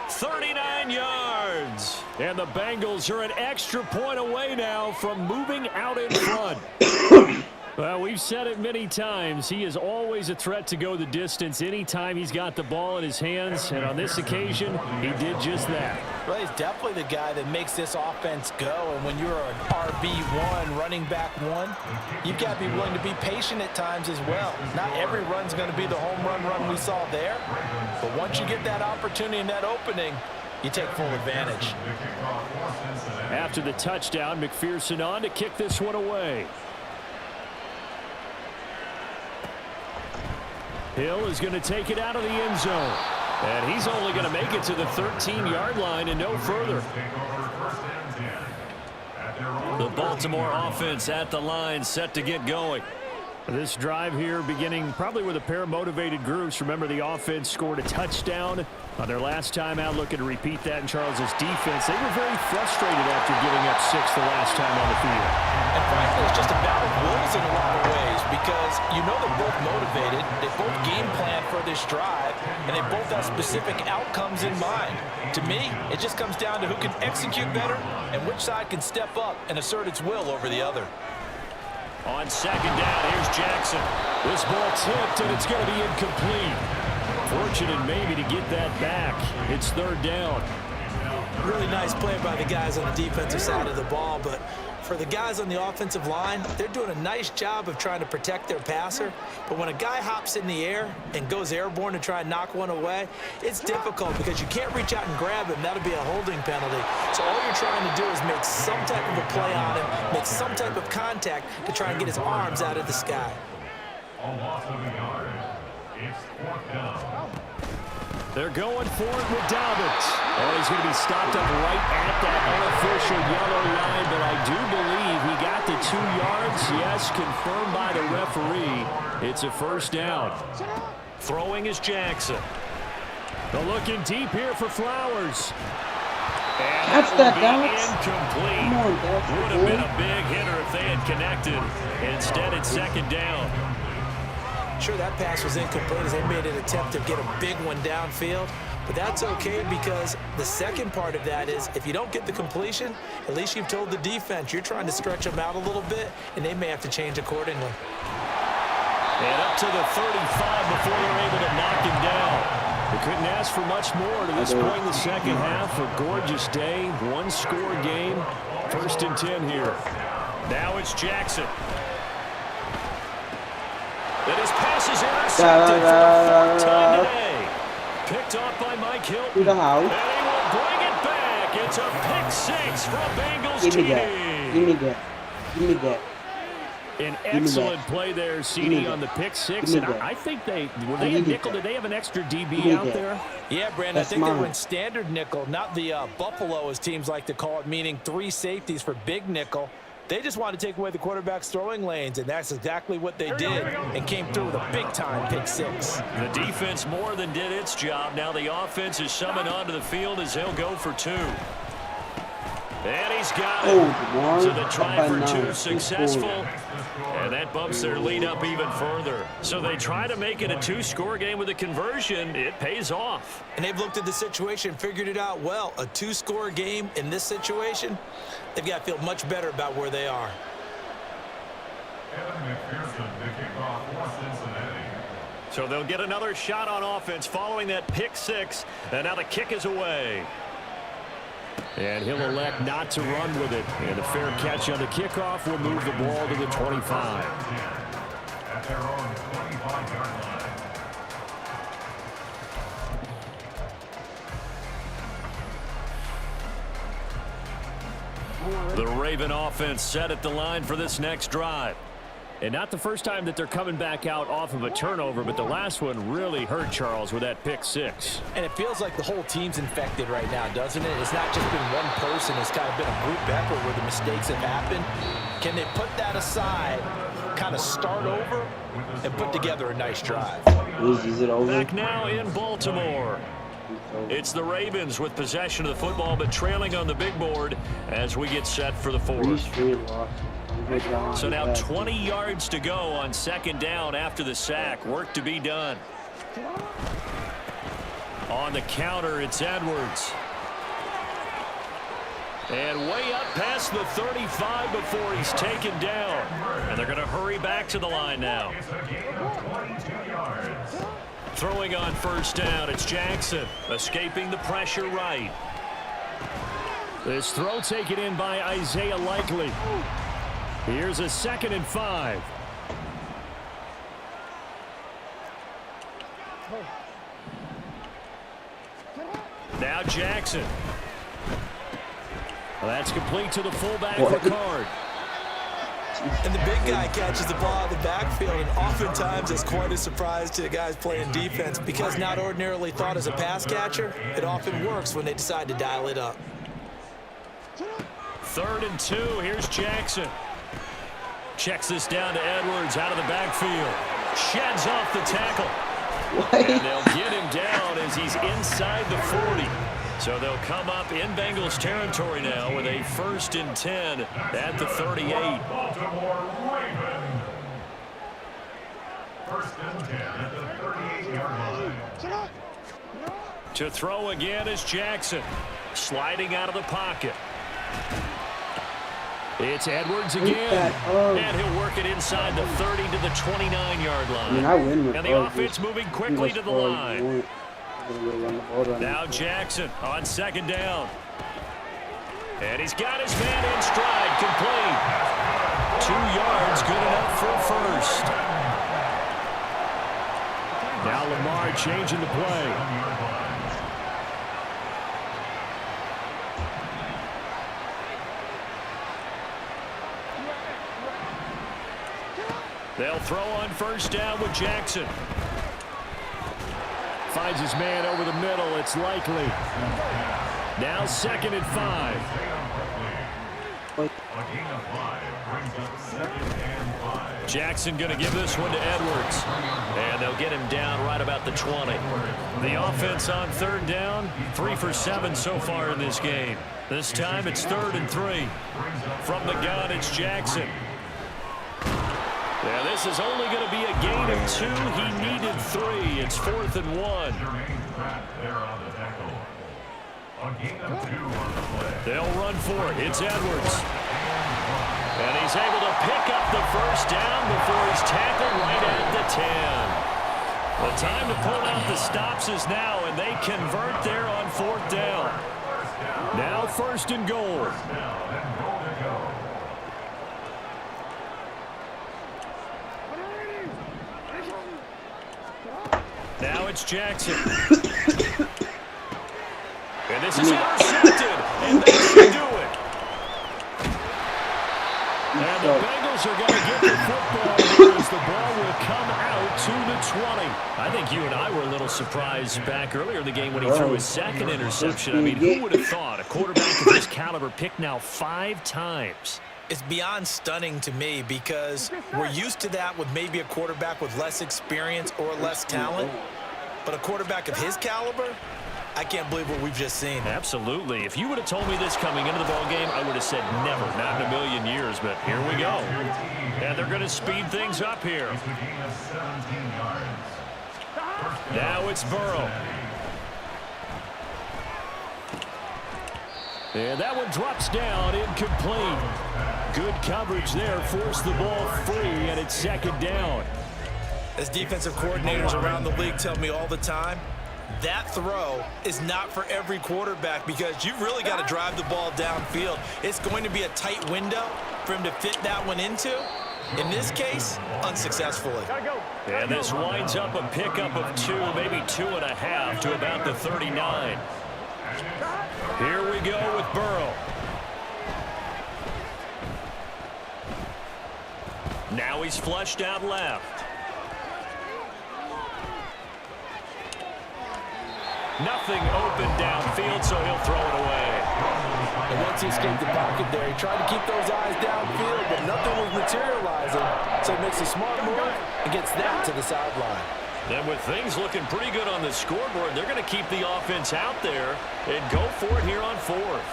39 yards. And the Bengals are an extra point away now from moving out in front. Well, we've said it many times. He is always a threat to go the distance anytime he's got the ball in his hands. And on this occasion, he did just that. Well, he's definitely the guy that makes this offense go. And when you're an RB1, running back one, you've got to be willing to be patient at times as well. Not every run's going to be the home run we saw there. But once you get that opportunity and that opening, you take full advantage. After the touchdown, McPherson on to kick this one away. Hill is going to take it out of the end zone. And he's only going to make it to the 13-yard line and no further. The Baltimore offense at the line, set to get going. This drive here beginning probably with a pair of motivated groups. Remember, the offense scored a touchdown on their last time out. Looking to repeat that in Charles's defense. They were very frustrated after giving up 6 the last time on the field. And frankly, it's just a battle of wills in a lot of ways because you know they're both motivated. They both game plan for this drive, and they both have specific outcomes in mind. To me, it just comes down to who can execute better and which side can step up and assert its will over the other. On 2nd down, here's Jackson. This ball tipped, and it's going to be incomplete. Fortunate maybe to get that back. It's 3rd down. Really nice play by the guys on the defensive side of the ball, but for the guys on the offensive line, they're doing a nice job of trying to protect their passer. But when a guy hops in the air and goes airborne to try and knock one away, it's difficult because you can't reach out and grab him. That'll be a holding penalty. So all you're trying to do is make some type of a play on him, make some type of contact to try and get his arms out of the sky. A loss of a yard. It's 4th down. They're going for it with Dobbins. Oh, he's going to be stopped up right at that unofficial yellow line, but I do believe he got the 2 yards. Yes, confirmed by the referee. It's a 1st down. Throwing is Jackson. They're looking deep here for Flowers. And Catch that, Dallas. Incomplete. Come on, Dallas. Would have been a big hitter if they had connected. Instead, it's 2nd down. Sure, that pass was incomplete as they made an attempt to get a big one downfield. But that's okay because the second part of that is if you don't get the completion, at least you've told the defense you're trying to stretch them out a little bit, and they may have to change accordingly. And up to the 35 before they're able to knock him down. They couldn't ask for much more to this point in the second half. A gorgeous day, 1-score game. 1st and 10 here. Now it's Jackson. And his pass is intercepted for the 4th time today. Picked off by Mike Hilton. To the house. And he will bring it back. It's a pick 6 for a Bengals Give me TD. that. Give me that. Give me that. An excellent play there, CD, on the pick 6. And I think were they a nickel? Did they have an extra DB out there? Yeah, Brandon, I think they were in standard nickel, not the Buffalo, as teams like to call it, meaning 3 safeties for big nickel. They just wanted to take away the quarterback's throwing lanes, and that's exactly what they did and came through with a big-time pick 6. The defense more than did its job. Now the offense is summoned onto the field as they'll go for 2. And he's got it. So the try for 2 successful. And that bumps their lead up even further. So they try to make it a 2-score game with a conversion. It pays off. And they've looked at the situation, figured it out well. A 2-score game in this situation, they've got to feel much better about where they are. Kevin McPherson to kick off for Cincinnati. So they'll get another shot on offense following that pick 6. And now the kick is away. And he'll elect not to run with it. And a fair catch on the kickoff will move the ball to the 25. At their own 25-yard line. The Raven offense set at the line for this next drive. And not the first time that they're coming back out off of a turnover, but the last one really hurt Charles with that pick six. And it feels like the whole team's infected right now, doesn't it? It's not just been one person. It's kind of been a group effort where the mistakes have happened. Can they put that aside, kind of start over, and put together a nice drive? Is it over? Back now in Baltimore. It's the Ravens with possession of the football, but trailing on the big board as we get set for the fourth. So now 20 yards to go on second down after the sack. Work to be done. On the counter, it's Edwards. And way up past the 35 before he's taken down. And they're going to hurry back to the line now. Throwing on first down, it's Jackson. Escaping the pressure right. This throw taken in by Isaiah Likely. Here's a 2nd and 5. Now Jackson. Well, that's complete to the fullback, Ricard. And the big guy catches the ball in the backfield, and oftentimes it's quite a surprise to the guys playing defense because not ordinarily thought as a pass catcher, it often works when they decide to dial it up. 3rd and 2. Here's Jackson. Checks this down to Edwards out of the backfield. Sheds off the tackle. And they'll get him down as he's inside the 40. So they'll come up in Bengals territory now with a 1st and 10 at the 38. Baltimore Raven. 1st and 10 at the 38-yard line. To throw again is Jackson. Sliding out of the pocket. It's Edwards again. And he'll work it inside the 30 to the 29-yard line. And the offense moving quickly to the line. Now Jackson on 2nd down. And he's got his man in stride, complete. 2 yards, good enough for a 1st. Now Lamar changing the play. They'll throw on first down with Jackson. Finds his man over the middle. It's Likely. Now 2nd and 5. Jackson going to give this one to Edwards. And they'll get him down right about the 20. The offense on 3rd down, 3 for 7 so far in this game. This time it's 3rd and 3. From the gun, it's Jackson. Yeah, this is only going to be a gain of 2. He needed 3. It's 4th and 1. They'll run for it. It's Edwards. And he's able to pick up the 1st down before he's tackled right at the 10. The time to pull out the stops is now, and they convert there on 4th down. Now 1st and goal. Now it's Jackson. And this is intercepted. And they should do it. And the Bengals are going to get the football as the ball will come out to the 20. I think you and I were a little surprised back earlier in the game when he threw his 2nd interception. I mean, who would have thought a quarterback of his caliber picked now 5 times? It's beyond stunning to me because we're used to that with maybe a quarterback with less experience or less talent. But a quarterback of his caliber, I can't believe what we've just seen. Absolutely. If you would have told me this coming into the ballgame, I would have said never, not in a million years. But here we go. And they're going to speed things up here. Now it's Burrow. And that one drops down, incomplete. Good coverage there, forced the ball free, and it's 2nd down. As defensive coordinators around the league tell me all the time, That throw is not for every quarterback because you've really got to drive the ball downfield. It's going to be a tight window for him to fit that one into. In this case, unsuccessfully. And this winds up a pickup of 2, maybe 2.5 to about the 39. Here we go with Burrow. Now he's flushed out left. Nothing open downfield, so he'll throw it away. And once he escaped the pocket there, he tried to keep those eyes downfield, but nothing was materializing. So he makes a smart move and gets that to the sideline. Then with things looking pretty good on the scoreboard, they're going to keep the offense out there and go for it here on 4th.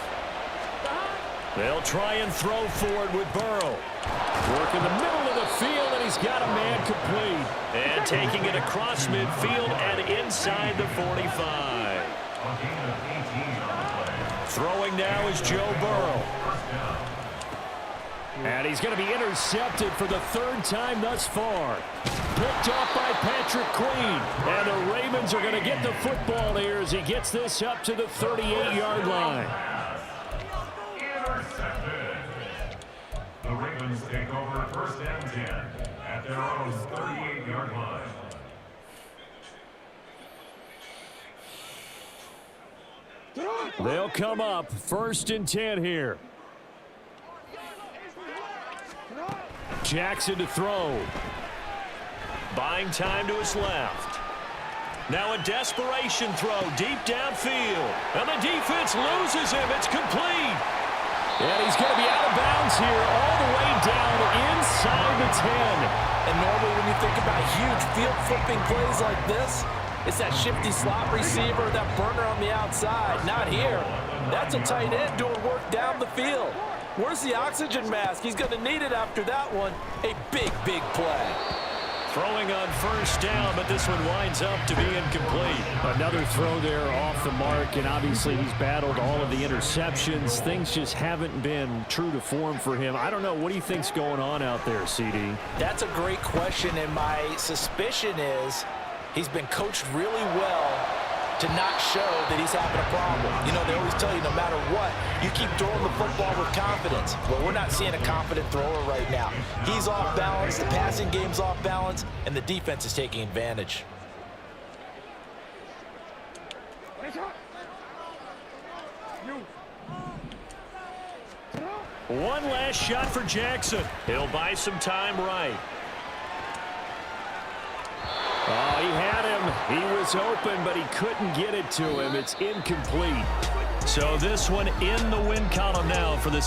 They'll try and throw forward with Burrow. Work in the middle of the field, and he's got a man complete. And taking it across midfield and inside the 45. Throwing now is Joe Burrow. And he's going to be intercepted for the 3rd time thus far. Picked off by Patrick Queen. And the Ravens are going to get the football here as he gets this up to the 38-yard line. Intercepted. The Ravens take over 1st and 10 at their own 38-yard line. They'll come up 1st and 10 here. Jackson to throw. Buying time to his left. Now a desperation throw deep downfield. And the defense loses him. It's complete. And he's going to be out of bounds here all the way down inside the 10. And normally when you think about huge field flipping plays like this, it's that shifty slot receiver, that burner on the outside. Not here. That's a tight end doing work down the field. Where's the oxygen mask? He's going to need it after that one. A big, big play. Throwing on 1st down, but this one winds up to be incomplete. Another throw there off the mark, and obviously he's battled all of the interceptions. Things just haven't been true to form for him. I don't know. What do you think's going on out there, CD? That's a great question, and my suspicion is he's been coached really well to not show that he's having a problem. You know, they always tell you no matter what, you keep throwing the football with confidence. Well, we're not seeing a confident thrower right now. He's off balance, the passing game's off balance, and the defense is taking advantage. One last shot for Jackson. He'll buy some time right. Oh, he had him. He was open, but he couldn't get it to him. It's incomplete. So this one in the win column now for the